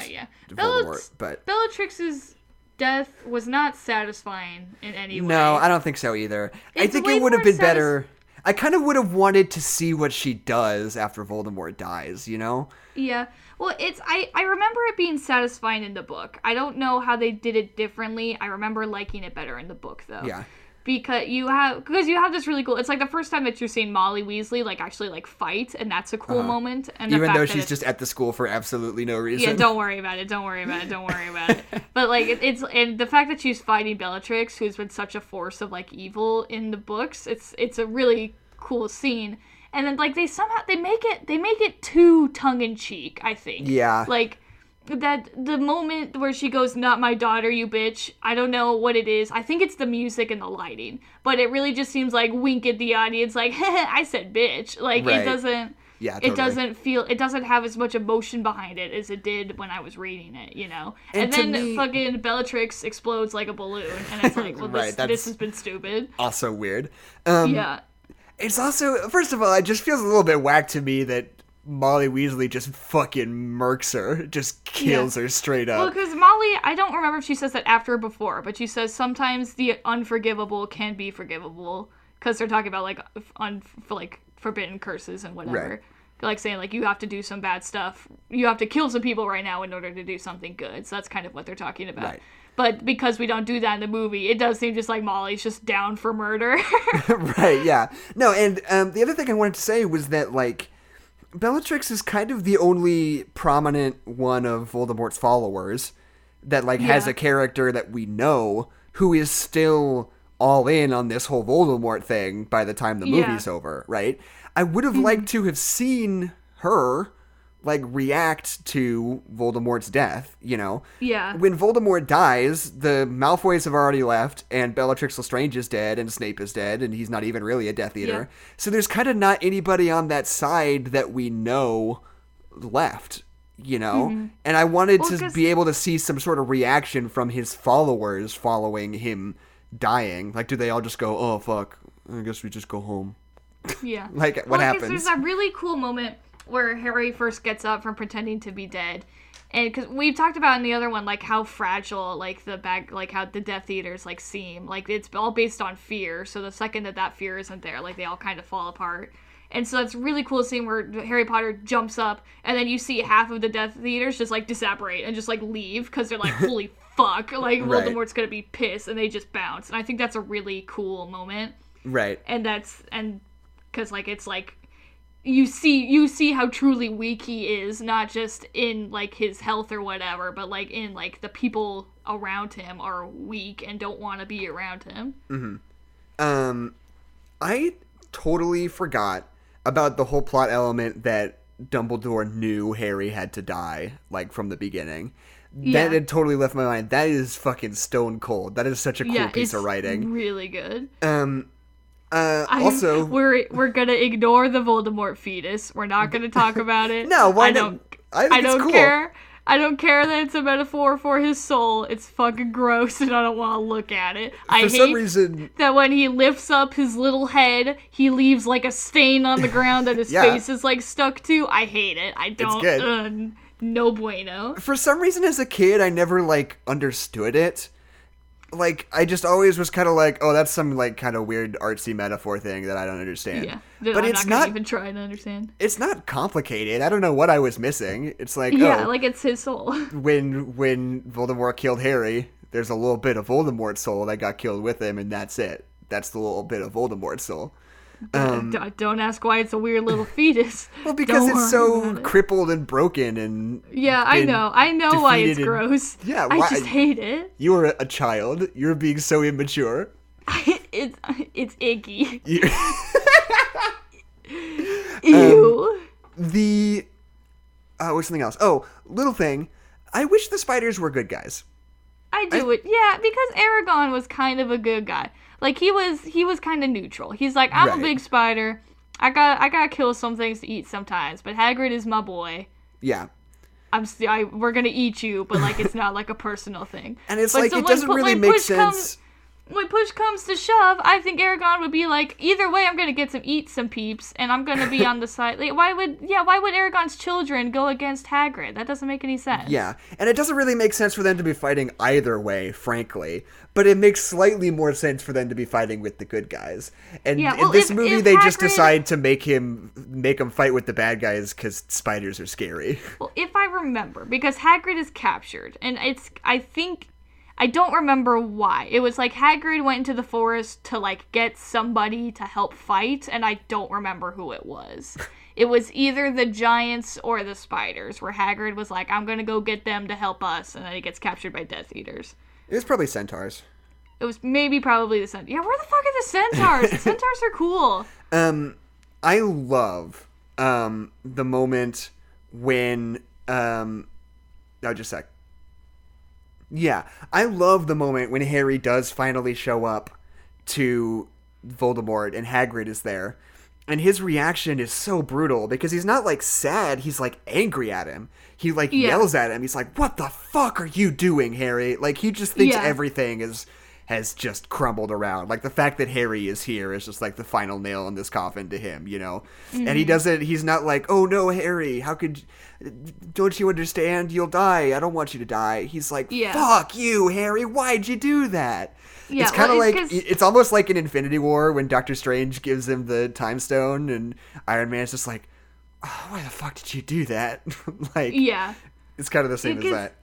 Voldemort, but Bellatrix's death was not satisfying in any way. No, I don't think so either. I think it would have been better. I kind of would have wanted to see what she does after Voldemort dies, you know? Yeah. Well, I remember it being satisfying in the book. I don't know how they did it differently. I remember liking it better in the book, though. Yeah. Because you have this really cool. It's like the first time that you're seeing Molly Weasley like actually like fight, and that's a cool moment. And even though she's just at the school for absolutely no reason. Yeah, don't worry about it. But like it's and the fact that she's fighting Bellatrix, who's been such a force of like evil in the books, it's a really cool scene. And then like they make it too tongue in cheek. I think. Yeah. Like. That the moment where she goes, "Not my daughter, you bitch." I don't know what it is. I think it's the music and the lighting, but it really just seems like wink at the audience, like, "I said bitch." Like right. It doesn't. Yeah, totally. It doesn't have as much emotion behind it as it did when I was reading it, you know. And then fucking Bellatrix explodes like a balloon, and it's like, well, right, this has been stupid. Also weird. Yeah. It's also, first of all, it just feels a little bit whack to me that Molly Weasley just fucking murks her, just kills her straight up. Well, because Molly, I don't remember if she says that after or before, but she says sometimes the unforgivable can be forgivable, because they're talking about like forbidden curses and whatever. Right. Like saying like you have to do some bad stuff, you have to kill some people right now in order to do something good. So that's kind of what they're talking about. Right. But because we don't do that in the movie, it does seem just like Molly's just down for murder. Right. Yeah. No. And the other thing I wanted to say was that like, Bellatrix is kind of the only prominent one of Voldemort's followers that like has a character that we know who is still all in on this whole Voldemort thing by the time the movie's over, right? I would have liked to have seen her like react to Voldemort's death, you know? Yeah. When Voldemort dies, the Malfoys have already left, and Bellatrix Lestrange is dead, and Snape is dead, and he's not even really a Death Eater. Yeah. So there's kind of not anybody on that side that we know left, you know? Mm-hmm. And I wanted to be able to see some sort of reaction from his followers following him dying. Like, do they all just go, "Oh, fuck, I guess we just go home"? Yeah. Like, what happens? There's that really cool moment where Harry first gets up from pretending to be dead, and because we've talked about in the other one like how fragile like how the Death Eaters like seem, like it's all based on fear, so the second that fear isn't there, like they all kind of fall apart. And so it's really cool scene where Harry Potter jumps up, and then you see half of the Death Eaters just like disapparate and just like leave because they're like, holy fuck, like Voldemort's gonna be pissed, and they just bounce. And I think that's a really cool moment, right? And because like it's like you see how truly weak he is, not just in like his health or whatever, but like in like the people around him are weak and don't want to be around him. Mm-hmm. I totally forgot about the whole plot element that Dumbledore knew Harry had to die, like from the beginning. Yeah. That had totally left my mind. That is fucking stone cold. That is such a cool piece of writing. Really good. Also, we're gonna ignore the Voldemort fetus. We're not gonna talk about it. No, why not? I don't cool. care. I don't care that it's a metaphor for his soul. It's fucking gross, and I don't want to look at it. I hate some reason that when he lifts up his little head, he leaves like a stain on the ground that his face is like stuck to. I hate it. I don't. It's good. No bueno. For some reason, as a kid, I never like understood it. Like, I just always was kind of like, oh, that's some, like, kind of weird artsy metaphor thing that I don't understand. Yeah, but I'm not even trying to understand. It's not complicated. I don't know what I was missing. It's like, like it's his soul. When Voldemort killed Harry, there's a little bit of Voldemort's soul that got killed with him, and that's it. That's the little bit of Voldemort's soul. Don't ask why it's a weird little fetus. Well, because it's so crippled and broken and I know why it's gross. Yeah, I just hate it. You were a child. You're being so immature. It's icky. Ew. What's something else? Oh, little thing. I wish the spiders were good guys. Yeah, because Aragorn was kind of a good guy. Like, he was kind of neutral. He's like, I'm a big spider. I gotta kill some things to eat sometimes, but Hagrid is my boy. Yeah. We're gonna eat you, but, like, it's not, like, a personal thing. And it's it doesn't really make sense. when push comes to shove, I think Aragorn would be like, either way, I'm gonna eat some peeps, and I'm gonna be on the side. Like, why would Aragorn's children go against Hagrid? That doesn't make any sense. Yeah, and it doesn't really make sense for them to be fighting either way, frankly. But it makes slightly more sense for them to be fighting with the good guys. And in this movie, they just decide to make him fight with the bad guys because spiders are scary. Well, if I remember, because Hagrid is captured, and I don't remember why. It was like Hagrid went into the forest to like get somebody to help fight, and I don't remember who it was. It was either the giants or the spiders, where Hagrid was like, I'm gonna go get them to help us, and then he gets captured by Death Eaters. It was probably centaurs. It was probably the centaurs. Yeah, where the fuck are the centaurs? The centaurs are cool. I love the moment when just a sec. Yeah, I love the moment when Harry does finally show up to Voldemort and Hagrid is there. And his reaction is so brutal because he's not like sad, he's like angry at him. He like yells at him. He's like, "What the fuck are you doing, Harry?" Like he just thinks everything has just crumbled around. Like the fact that Harry is here is just like the final nail in this coffin to him, you know? Mm-hmm. And he's not like, "Oh no, Harry, don't you understand? You'll die. I don't want you to die." He's like, "Fuck you, Harry. Why'd you do that?" Yeah, it's kind of it's almost like in Infinity War when Doctor Strange gives him the time stone and Iron Man's just like, "Oh, why the fuck did you do that?" Like, it's kind of the same as that.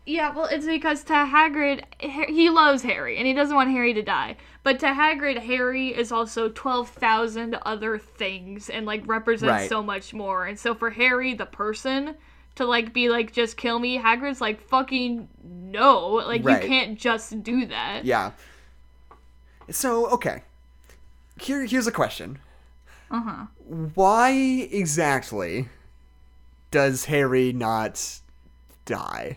Yeah, well, it's because to Hagrid, he loves Harry, and he doesn't want Harry to die. But to Hagrid, Harry is also 12,000 other things, and, like, represents so much more. And so for Harry, the person, to, like, be like, just kill me, Hagrid's like, fucking no. Like, you can't just do that. Yeah. So, okay. Here's a question. Uh-huh. Why exactly does Harry not die?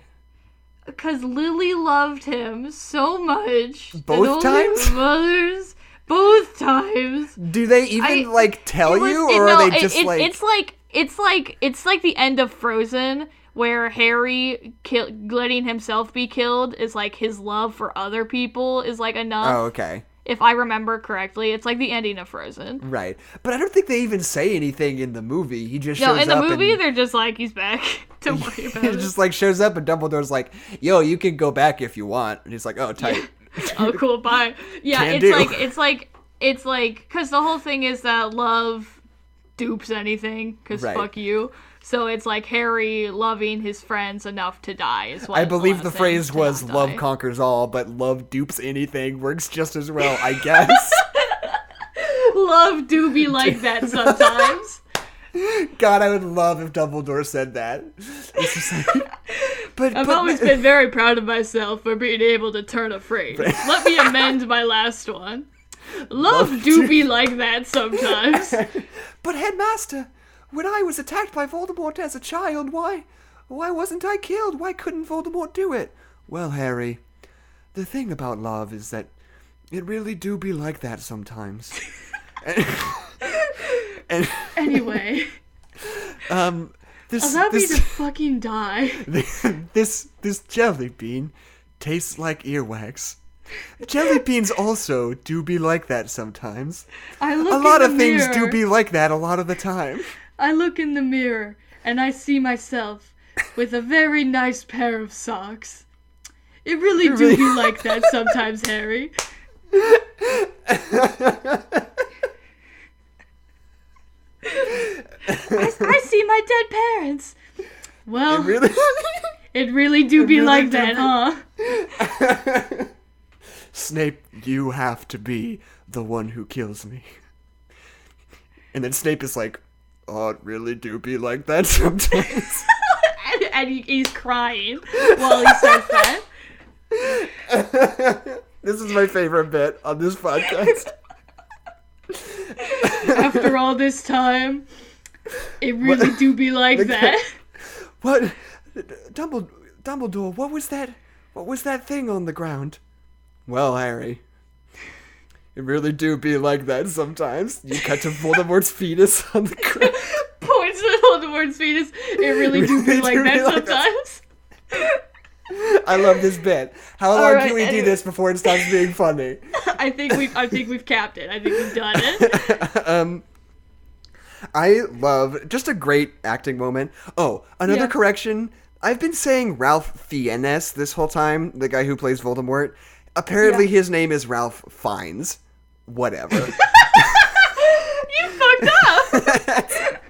Because Lily loved him so much. Both times? Both times. Do they even tell you, or are they just It's like the end of Frozen, where Harry letting himself be killed is like his love for other people is like enough. Oh, okay. If I remember correctly, it's like the ending of Frozen. Right. But I don't think they even say anything in the movie. He just shows up. No, in the movie, they're just like, he's back. Don't worry about it. He just, like, shows up and Dumbledore's like, "Yo, you can go back if you want." And he's like, "Oh, tight." Yeah. Oh, cool, bye. Yeah, it's like, because the whole thing is that love dupes anything, because fuck you. So it's like Harry loving his friends enough to die is what I believe the phrase was "love conquers all," but "love dupes anything" works just as well, I guess. Love do be like that sometimes. God, I would love if Dumbledore said that. It's just like, I've always been very proud of myself for being able to turn a phrase. Let me amend my last one. Love do be like that sometimes. But Headmaster, when I was attacked by Voldemort as a child, why wasn't I killed? Why couldn't Voldemort do it? Well, Harry, the thing about love is that it really do be like that sometimes. and anyway, allow me to fucking die. This jelly bean tastes like earwax. Jelly beans also do be like that sometimes. A lot of things do be like that a lot of the time. I look in the mirror and I see myself with a very nice pair of socks. It really do be like that sometimes, Harry. I see my dead parents. Well, it really do be like that, huh? Snape, you have to be the one who kills me. And then Snape is like, "Oh, it really do be like that sometimes." and he's crying while he says that. This is my favorite bit on this podcast. After all this time, it really do be like that. What? Dumbledore, what was that thing on the ground? Well, Harry, it really do be like that sometimes. You cut to Voldemort's fetus on the ground. Points to Voldemort's fetus. It really do be like that sometimes. I love this bit. How long can we do this before it stops being funny? I think we've capped it. I think we've done it. I love just a great acting moment. Oh, another correction. I've been saying Ralph Fiennes this whole time, the guy who plays Voldemort. Apparently his name is Ralph Fiennes. Whatever. You fucked up.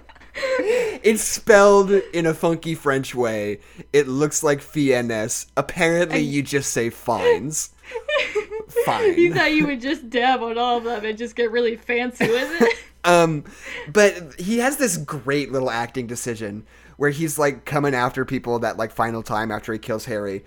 It's spelled in a funky French way. It looks like Fiennes. Apparently you just say Fines. Fine. You thought you would just dab on all of them and just get really fancy with it? But he has this great little acting decision where he's like coming after people that like final time after he kills Harry.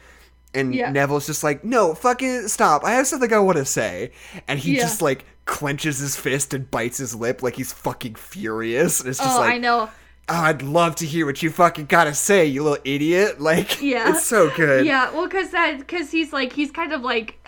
And Neville's just like, no, fucking stop. I have something I want to say. And he just like clenches his fist and bites his lip like he's fucking furious. And it's just I know. Oh, I'd love to hear what you fucking gotta say, you little idiot. Like, it's so good. Yeah, well, because he's kind of like,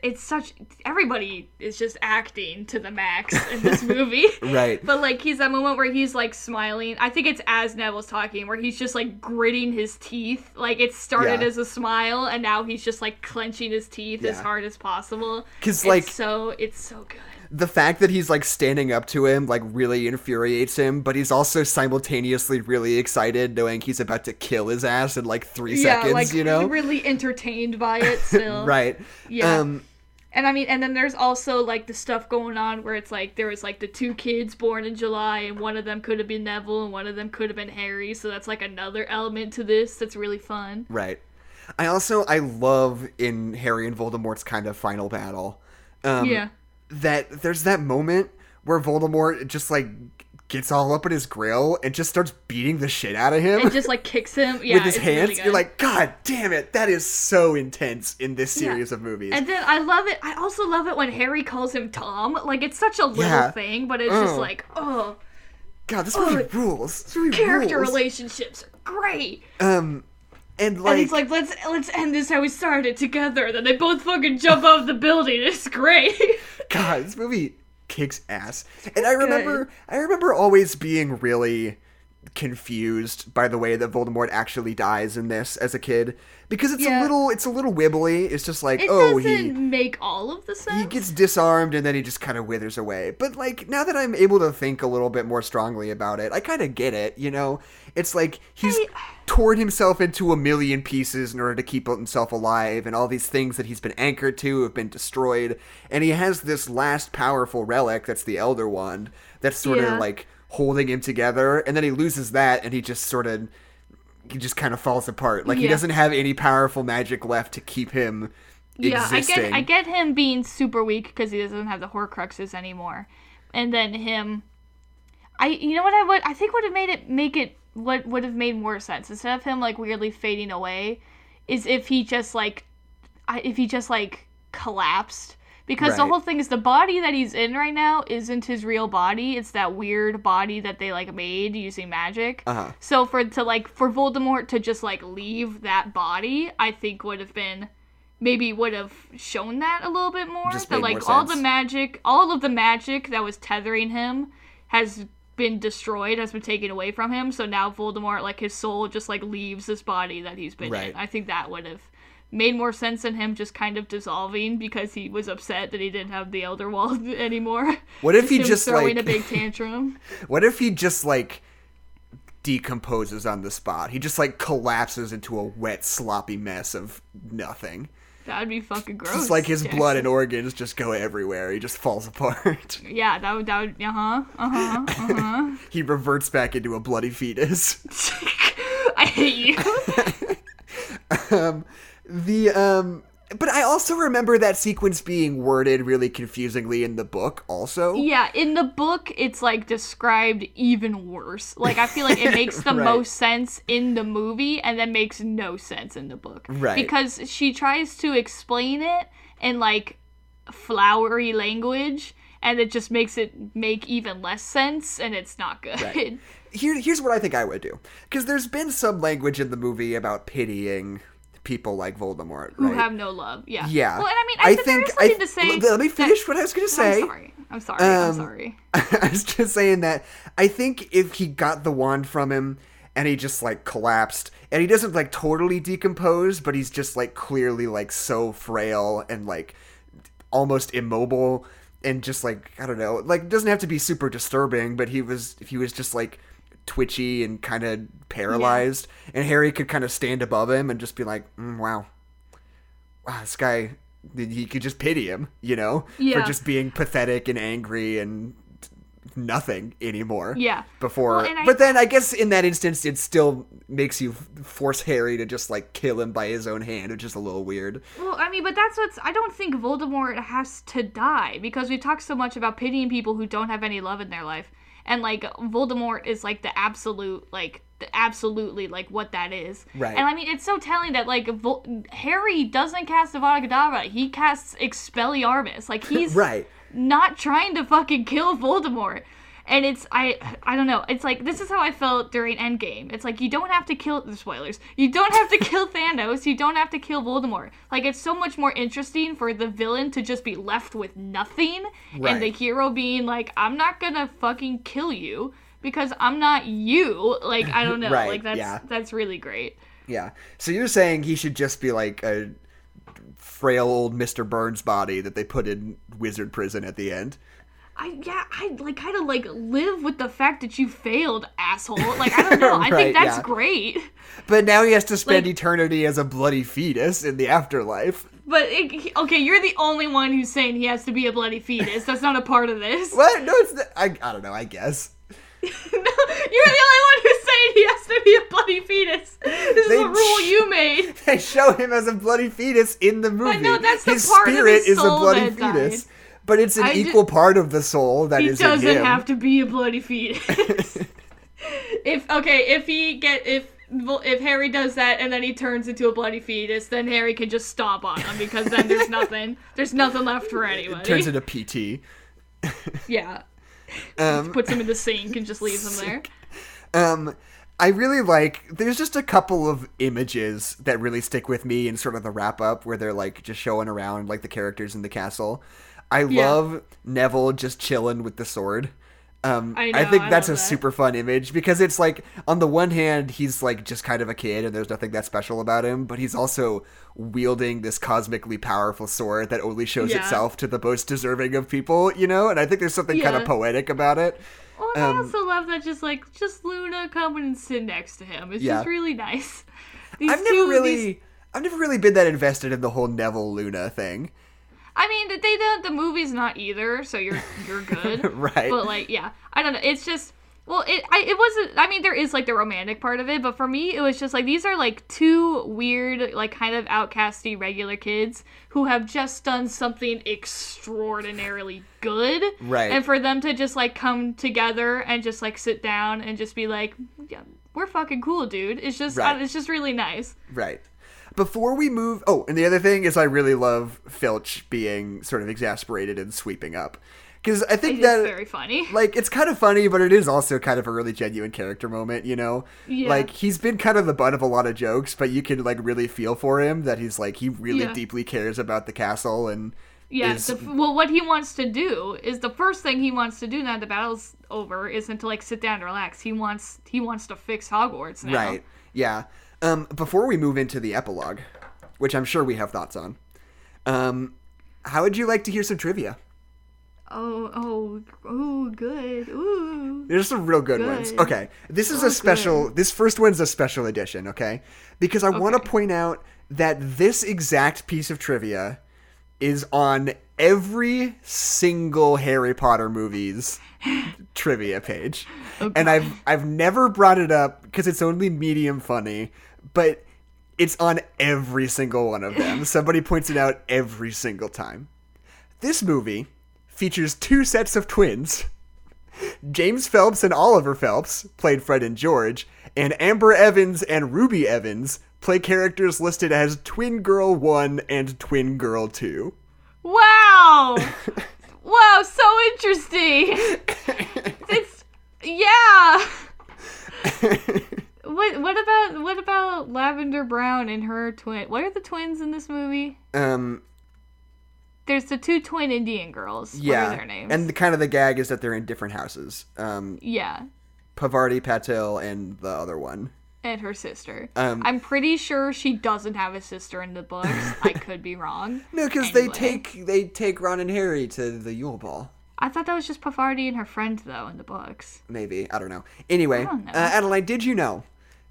it's such, everybody is just acting to the max in this movie. Right. But, like, he's that moment where he's, like, smiling. I think it's as Neville's talking, where he's just, like, gritting his teeth. Like, it started as a smile, and now he's just, like, clenching his teeth as hard as possible. Because, like, it's so good. The fact that he's, like, standing up to him, like, really infuriates him, but he's also simultaneously really excited knowing he's about to kill his ass in, like, 3 seconds, like, you know? really entertained by it still. Right. Yeah. And I mean, and then there's also, like, the stuff going on where it's, like, there was, like, the 2 kids born in July, and one of them could have been Neville, and one of them could have been Harry, so that's, like, another element to this that's really fun. Right. I love in Harry and Voldemort's kind of final battle. That there's that moment where Voldemort just, like, gets all up in his grill and just starts beating the shit out of him. And just, like, kicks him. Yeah, with his hands. Really, you're like, God damn it. That is so intense in this series of movies. And then I love it. I also love it when Harry calls him Tom. Like, it's such a little thing, but it's just like, oh. God, this movie rules. This movie character relationships are great. And he's like, let's end this how we started together. Then they both fucking jump off the building. It's great. God, this movie kicks ass. And I remember always being really confused by the way that Voldemort actually dies in this as a kid, because it's a little wibbly. It's just like, it doesn't make all of the sense. He gets disarmed and then he just kind of withers away. But like, now that I'm able to think a little bit more strongly about it, I kind of get it, you know? It's like he's torn himself into a million pieces in order to keep himself alive, and all these things that he's been anchored to have been destroyed, and he has this last powerful relic that's the Elder Wand that's sort of like holding him together, and then he loses that and he just kind of falls apart. Like he doesn't have any powerful magic left to keep him existing. I get him being super weak because he doesn't have the Horcruxes anymore. And then him, I think would have made more sense, instead of him like weirdly fading away, is if he just collapsed. Because the whole thing is, the body that he's in right now isn't his real body. It's that weird body that they, like, made using magic. Uh-huh. So for Voldemort to just, like, leave that body, I think would have shown that a little bit more. Just that, like, more all of the magic that was tethering him has been destroyed, has been taken away from him. So now Voldemort, like, his soul just, like, leaves this body that he's been in. I think that would have made more sense than him just kind of dissolving because he was upset that he didn't have the Elder Wand anymore. What if he just throwing a big tantrum? What if he just like decomposes on the spot? He just like collapses into a wet, sloppy mess of nothing. That'd be fucking gross. Just like his blood and organs just go everywhere. He just falls apart. Yeah, that would, He reverts back into a bloody fetus. I hate you. But I also remember that sequence being worded really confusingly in the book also. Yeah, in the book, it's, like, described even worse. Like, I feel like it makes the most sense in the movie and then makes no sense in the book. Right. Because she tries to explain it in, like, flowery language, and it just makes it make even less sense, and it's not good. Right. Here's what I think I would do. Because there's been some language in the movie about pitying people like Voldemort, who have no love. Yeah. Well, and I mean, I think there is something to say. Let me finish what I was going to say. I'm sorry. I was just saying that I think if he got the wand from him and he just like collapsed, and he doesn't like totally decompose, but he's just like clearly like so frail and like almost immobile, and just like, I don't know, like it doesn't have to be super disturbing, but he was just like twitchy and kind of paralyzed, and Harry could kind of stand above him and just be like, wow, this guy, he could just pity him, you know, for just being pathetic and angry and nothing anymore. Before, but then I guess in that instance, it still makes you force Harry to just like kill him by his own hand, which is a little weird. Well, I mean, but I don't think Voldemort has to die, because we talk so much about pitying people who don't have any love in their life, and like Voldemort is like the absolute, like absolutely like what that is. Right. And I mean, it's so telling that like Harry doesn't cast Avada Kedavra, he casts Expelliarmus. Like he's right. not trying to fucking kill Voldemort. And it's, I don't know, it's like, this is how I felt during Endgame. It's like, you don't have to kill, the spoilers, you don't have to kill Thanos, you don't have to kill Voldemort. Like, it's so much more interesting for the villain to just be left with nothing, and the hero being like, I'm not gonna fucking kill you, because I'm not you. Like, I don't know, like, that's really great. Yeah. So you're saying he should just be like a frail old Mr. Burns body that they put in wizard prison at the end? I like kind of like live with the fact that you failed, asshole. Like, I don't know. I think that's great. But now he has to spend eternity as a bloody fetus in the afterlife. But okay, you're the only one who's saying he has to be a bloody fetus. That's not a part of this. What? No, it's not. I don't know. I guess. No, you're the only one who's saying he has to be a bloody fetus. This is a rule you made. They show him as a bloody fetus in the movie. But no, that's the his part of spirit his soul is a bloody that fetus. Died. But it's an equal part of the soul that is in him. He doesn't have to be a bloody fetus. If Harry does that and then he turns into a bloody fetus, then Harry can just stomp on him, because then there's nothing left for anybody. It turns into PT. Yeah. Puts him in the sink and just leaves him there. I really like, there's just a couple of images that really stick with me in sort of the wrap up where they're like just showing around like the characters in the castle. I love Neville just chilling with the sword. I think that's a super fun image, because it's like, on the one hand, he's like just kind of a kid and there's nothing that special about him, but he's also wielding this cosmically powerful sword that only shows itself to the most deserving of people, you know? And I think there's something kind of poetic about it. Well, I also love that just Luna coming and sit next to him. It's just really nice. I've never really been that invested in the whole Neville Luna thing. I mean, the movie's not either, so you're good. Right. But like, yeah, I don't know. It's just, well, it wasn't. I mean, there is like the romantic part of it, but for me, it was just like, these are like two weird, like kind of outcasty regular kids who have just done something extraordinarily good. Right. And for them to just like come together and just like sit down and just be like, yeah, we're fucking cool, dude. It's just it's just really nice. Right. Before we move... Oh, and the other thing is I really love Filch being sort of exasperated and sweeping up. Because I think that... It's very funny. Like, it's kind of funny, but it is also kind of a really genuine character moment, you know? Yeah. Like, he's been kind of the butt of a lot of jokes, but you can, like, really feel for him that he's, like, he really deeply cares about the castle and... Yeah, well, what he wants to do is, the first thing he wants to do now that the battle's over isn't to, like, sit down and relax. He wants to fix Hogwarts now. Right, yeah. Before we move into the epilogue, which I'm sure we have thoughts on, how would you like to hear some trivia? Oh, good. Ooh. There's some real good ones. Okay, this is this first one's a special edition, okay? Because I want to point out that this exact piece of trivia is on every single Harry Potter movie's trivia page. Okay. And I've never brought it up because it's only medium funny, but it's on every single one of them. Somebody points it out every single time. This movie features two sets of twins. James Phelps and Oliver Phelps played Fred and George, and Amber Evans and Ruby Evans play characters listed as Twin Girl 1 and Twin Girl 2. Wow! Wow, so interesting! Yeah! What about Lavender Brown and her twin? What are the twins in this movie? There's the two twin Indian girls. Yeah. What are their names? And the gag is that they're in different houses. Yeah. Pavarti Patil and the other one. And her sister. I'm pretty sure she doesn't have a sister in the books. I could be wrong. No, because anyway. they take Ron and Harry to the Yule Ball. I thought that was just Pavarti and her friend, though, in the books. Maybe. I don't know. Anyway, I don't know. Adeline, did you know?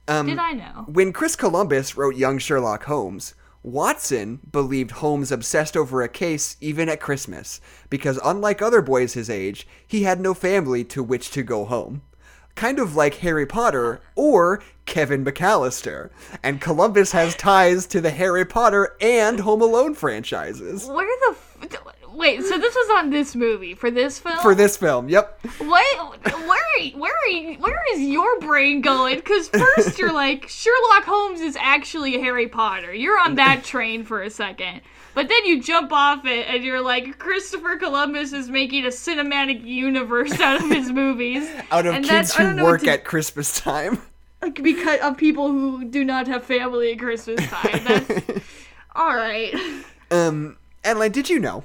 Did I know? When Chris Columbus wrote Young Sherlock Holmes, Watson believed Holmes obsessed over a case even at Christmas, because unlike other boys his age, he had no family to which to go home. Kind of like Harry Potter or Kevin McAllister. And Columbus has ties to the Harry Potter and Home Alone franchises. Wait, so this was on this movie, for this film? For this film, yep. Where is your brain going? Because first you're like, Sherlock Holmes is actually Harry Potter. You're on that train for a second. But then you jump off it and you're like, Christopher Columbus is making a cinematic universe out of his movies. Out of kids who work at Christmas time. Like, because of people who do not have family at Christmas time. That's... Alright. Adeline, did you know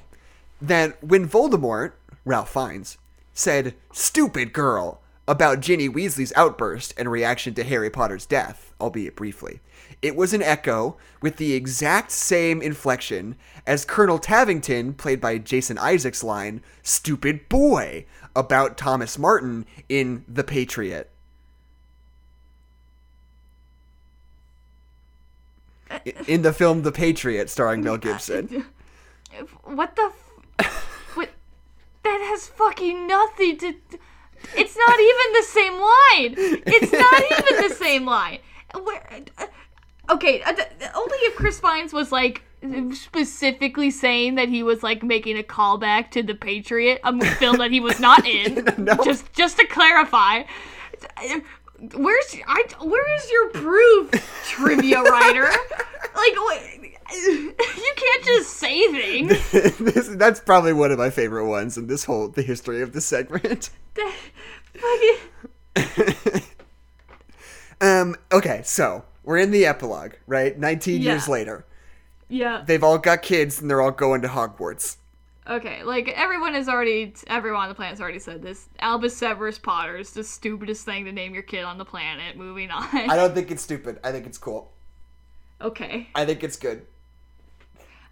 that when Voldemort, Ralph Fiennes, said, "stupid girl," about Ginny Weasley's outburst and reaction to Harry Potter's death, albeit briefly, it was an echo with the exact same inflection as Colonel Tavington, played by Jason Isaacs' line, "stupid boy," about Thomas Martin in The Patriot. In the film The Patriot, starring Mel Gibson. What the... What? That has fucking nothing to... It's not even the same line! It's not even the same line! Okay, only if Chris Fiennes was, like, specifically saying that he was, like, making a callback to The Patriot, a film that he was not in. No. Just to clarify. Where's your proof, trivia writer? Like, you can't just say things. That's probably one of my favorite ones in the history of the segment. Okay, so we're in the epilogue, right? 19 years later. Yeah. They've all got kids and they're all going to Hogwarts. Okay, like, everyone on the planet's already said this. Albus Severus Potter is the stupidest thing to name your kid on the planet. Moving on. I don't think it's stupid. I think it's cool. Okay. I think it's good.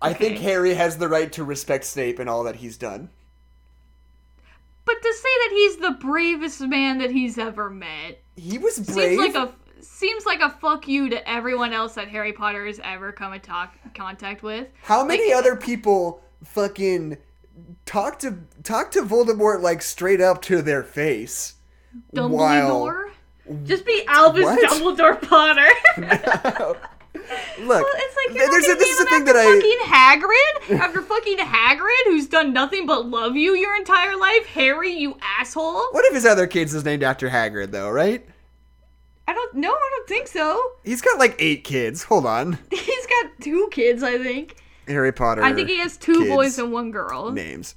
I think Harry has the right to respect Snape and all that he's done. But to say that he's the bravest man that he's ever met... He was brave? Seems like a fuck you to everyone else that Harry Potter has ever come in contact with. How many other people fucking talk to Voldemort, like, straight up to their face? Dumbledore? Just be Albus Dumbledore Potter. No. Look, well, it's like this is the thing that after fucking Hagrid, who's done nothing but love you your entire life. Harry, you asshole. What if his other kids is named after Hagrid, though, right? I don't think so. He's got like 8 kids. Hold on. He's got 2 kids, I think. Harry Potter. I think he has 2 boys and 1 girl. Names.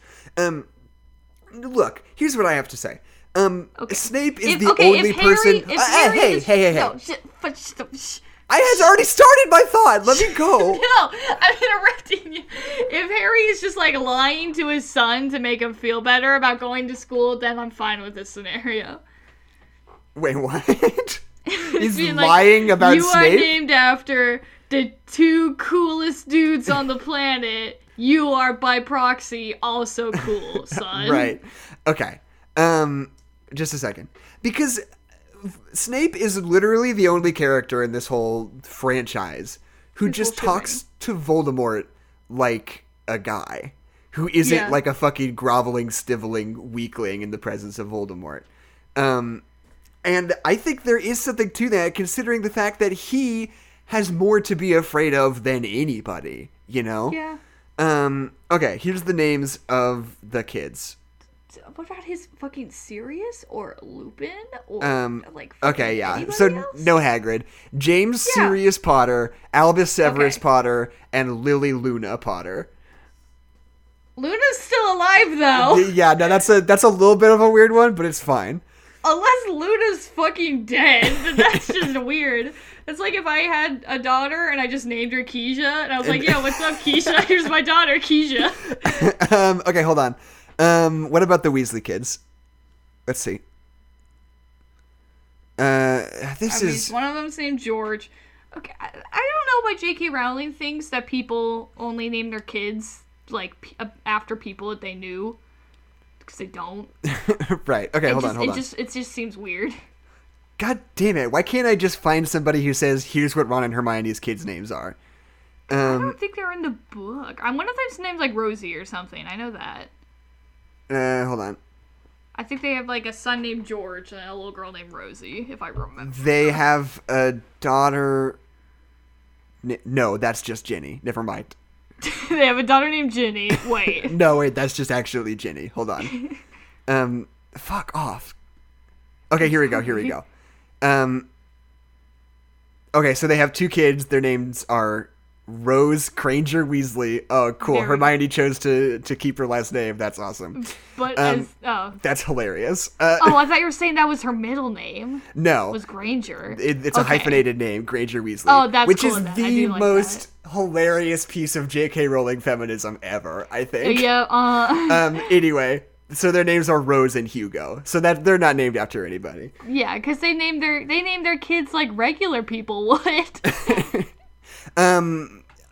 Look, here's what I have to say. Snape is the only person. Hey. No, I had already started my thought. Let me go. No, I'm interrupting you. If Harry is just like lying to his son to make him feel better about going to school, then I'm fine with this scenario. Wait, what? He's lying about you Snape? You are named after the 2 coolest dudes on the planet. You are, by proxy, also cool, son. Right. Okay. Just a second. Because Snape is literally the only character in this whole franchise who just talks to Voldemort like a guy. Who isn't like a fucking groveling, stiveling weakling in the presence of Voldemort. And I think there is something to that, considering the fact that he has more to be afraid of than anybody, you know? Yeah. Okay, here's the names of the kids. What about his fucking Sirius or Lupin or like? Okay, yeah. Else? So no Hagrid, James Sirius Potter, Albus Severus Potter, and Lily Luna Potter. Luna's still alive though. Yeah, no, that's a little bit of a weird one, but it's fine. Unless Luna's fucking dead, then that's just weird. It's like if I had a daughter and I just named her Keisha, and I was like, "Yeah, what's up, Keisha? Here's my daughter, Keisha." Okay, hold on. What about the Weasley kids? Let's see. One of them's named George. Okay, I don't know why J.K. Rowling thinks that people only name their kids, like, after people that they knew. Because they don't. Right. Okay, hold on. It just seems weird. God damn it. Why can't I just find somebody who says, here's what Ron and Hermione's kids' names are? I don't think they're in the book. One of them's named, like, Rosie or something. I know that. Hold on. I think they have, like, a son named George and a little girl named Rosie, if I remember. They have a daughter... No, that's just Ginny. Never mind. They have a daughter named Ginny. Wait. No, wait, that's just actually Ginny. Hold on. Fuck off. Okay, here we go. Okay, so they have 2 kids. Their names are Rose Granger Weasley. Oh, cool. Hermione chose to keep her last name. That's awesome. But that's hilarious. I thought you were saying that was her middle name. No, it was Granger. It's a hyphenated name, Granger Weasley. Oh, that's which cool. Is the most hilarious piece of J.K. Rowling feminism ever, I think. Yeah. Anyway, so their names are Rose and Hugo. So that they're not named after anybody. Yeah, because they named their kids like regular people would.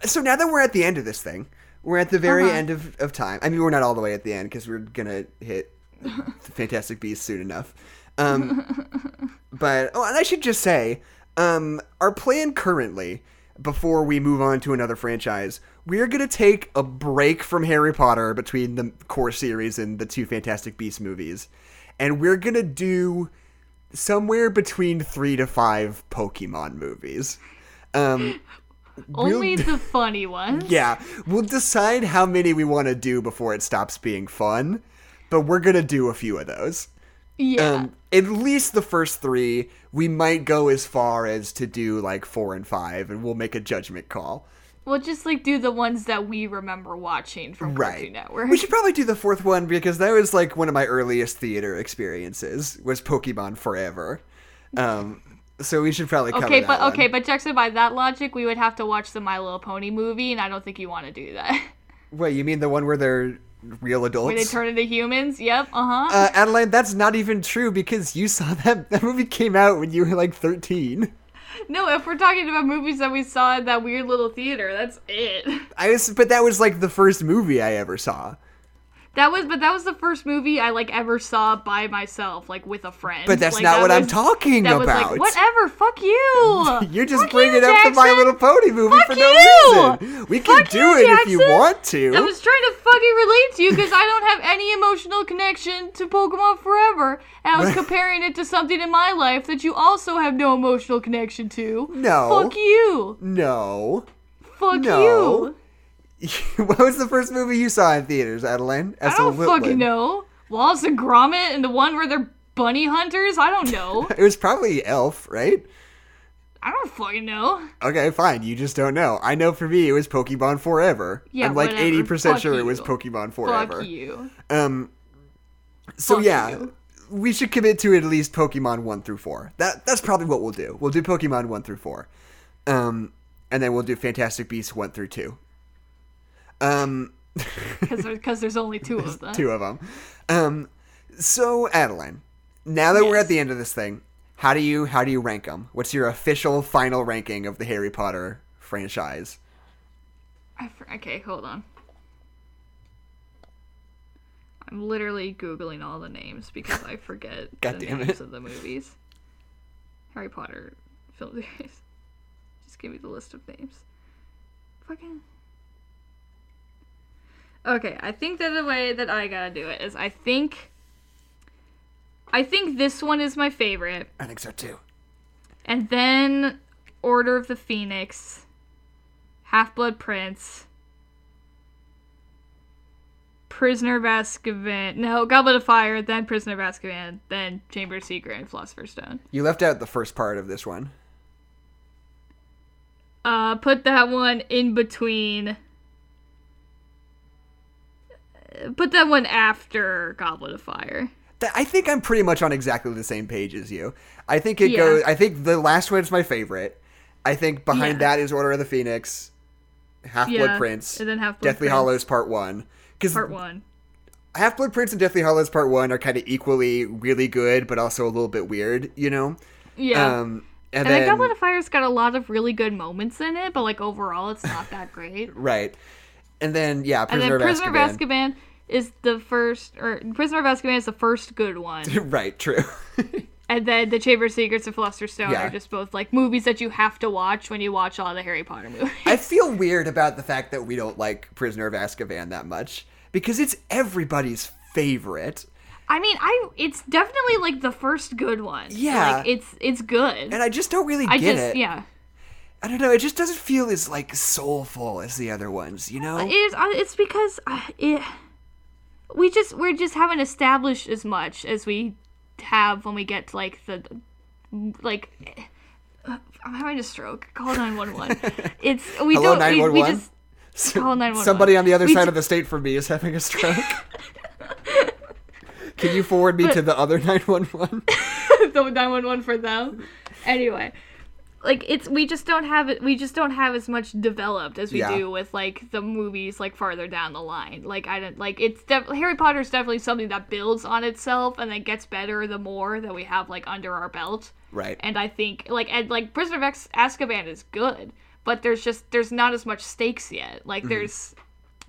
So now that we're at the end of this thing, we're at the very end of time. I mean, we're not all the way at the end because we're gonna hit the Fantastic Beasts soon enough. But and I should just say, our plan currently, before we move on to another franchise, we're gonna take a break from Harry Potter between the core series and the 2 Fantastic Beasts movies, and we're gonna do somewhere between 3 to 5 Pokemon movies. Only the funny ones. Yeah. We'll decide how many we want to do before it stops being fun, but we're going to do a few of those. Yeah. At least the first 3. We might go as far as to do like 4 and 5, and we'll make a judgment call. We'll just like do the ones that we remember watching from Cartoon Network. We should probably do the 4th one because that was like one of my earliest theater experiences, was Pokemon Forever. So we should probably cover that one. But Jackson, by that logic, we would have to watch the My Little Pony movie, and I don't think you want to do that. Wait, you mean the one where they're real adults? Where they turn into humans? Yep, Adeline, that's not even true because you saw that movie came out when you were like 13. No, if we're talking about movies that we saw in that weird little theater, that's it. But that was like the first movie I ever saw. That was the first movie I like ever saw by myself, like with a friend. But that's not what I'm talking about. Was like, whatever, fuck you. You're just bringing up the My Little Pony movie for no reason. We can do it if you want to. I was trying to fucking relate to you because I don't have any emotional connection to Pokemon Forever. And I was comparing it to something in my life that you also have no emotional connection to. No. Fuck you. No. Fuck you. What was the first movie you saw in theaters, Adeline? I don't fucking know. Wallace and Gromit and the one where they're bunny hunters? I don't know. It was probably Elf, right? I don't fucking know. Okay, fine. You just don't know. I know for me it was Pokemon Forever. Yeah, I'm like whatever. 80% sure it was Pokemon Forever. Fuck you. So Fuck yeah, you. We should commit to at least Pokemon 1 through 4. That's probably what we'll do. We'll do Pokemon 1 through 4. And then we'll do Fantastic Beasts 1 through 2. Because there's only 2 of them. 2 of them. So Adeline, now that we're at the end of this thing, how do you rank them? What's your official final ranking of the Harry Potter franchise? Okay, hold on. I'm literally Googling all the names because I forget the names of the movies. Harry Potter film series. Just give me the list of names. Fucking... Okay, I think that the way that I gotta do it is I think this one is my favorite. I think so too. And then Order of the Phoenix, Half-Blood Prince, Prisoner of Azkaban, no, Goblet of Fire, then Prisoner of Azkaban, then Chamber of Secret and Philosopher's Stone. You left out the first part of this one. Put that one in between... Put that one after Goblet of Fire. I think I'm pretty much on exactly the same page as you. I think it goes... I think the last one is my favorite. I think behind that is Order of the Phoenix, Half-Blood Prince, and then Deathly Hallows Part 1. Part 1. Half-Blood Prince and Deathly Hallows Part 1 are kind of equally really good, but also a little bit weird, you know? Yeah. And then then Goblet of Fire's got a lot of really good moments in it, but like overall it's not that great. Right. And then Prisoner of Azkaban is the first, or Prisoner of Azkaban is the first good one. Right, true. And then The Chamber of Secrets and Philosopher's Stone are just both like movies that you have to watch when you watch all the Harry Potter movies. I feel weird about the fact that we don't like Prisoner of Azkaban that much because it's everybody's favorite. I mean, it's definitely like the first good one. Yeah. Like it's good. And I just don't really get it. Yeah. I don't know, it just doesn't feel as like soulful as the other ones, you know? It's because we just haven't established as much as we have when we get to like I'm having a stroke. Call 911. Hello, 911? Call 911. Somebody on the other side of the state from me is having a stroke. Can you forward me to the other 911? The 911 for them. Anyway, like we just don't have as much developed as we do with like the movies like farther down the line. Like Harry Potter is definitely something that builds on itself and then gets better the more that we have like under our belt. Right. And I think like Prisoner of Azkaban is good, but there's not as much stakes yet. Like there's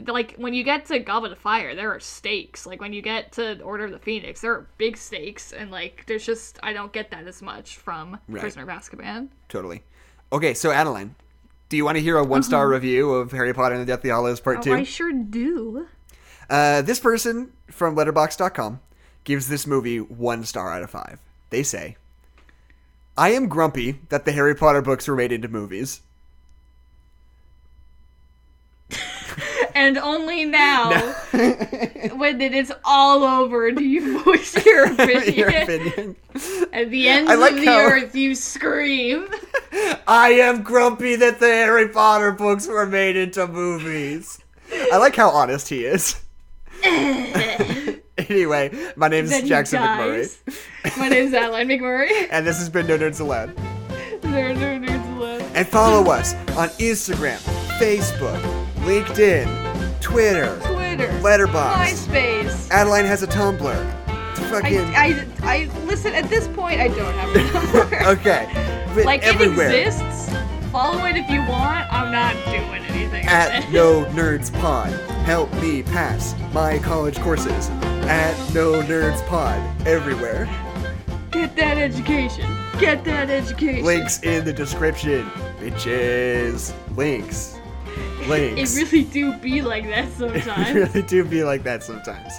like when you get to Goblet of Fire, there are stakes. Like when you get to Order of the Phoenix, there are big stakes, and like there's just I don't get that as much from Prisoner of Azkaban. Totally. Okay, so Adeline, do you want to hear a 1-star review of Harry Potter and the Deathly Hallows Part 2? I sure do. This person from Letterboxd.com gives this movie 1 star out of 5. They say, "I am grumpy that the Harry Potter books were made into movies." And only now, when it is all over, do you voice your opinion. Your opinion. At the ends of the earth, you scream. I am grumpy that the Harry Potter books were made into movies. I like how honest he is. Anyway, my name is Jackson McMurray. My name is Adeline McMurray. And this has been No Nerds Allowed. There are no nerds allowed. And follow us on Instagram, Facebook, LinkedIn, Twitter, Letterboxd, MySpace. Adeline has a Tumblr. I listen. At this point, I don't have a Tumblr. Okay, but like everywhere. It exists. Follow it if you want. I'm not doing anything. At No Nerds Pod, help me pass my college courses. At No Nerds Pod, everywhere. Get that education. Get that education. Links in the description, bitches. Links. It really do be like that sometimes. It really do be like that sometimes.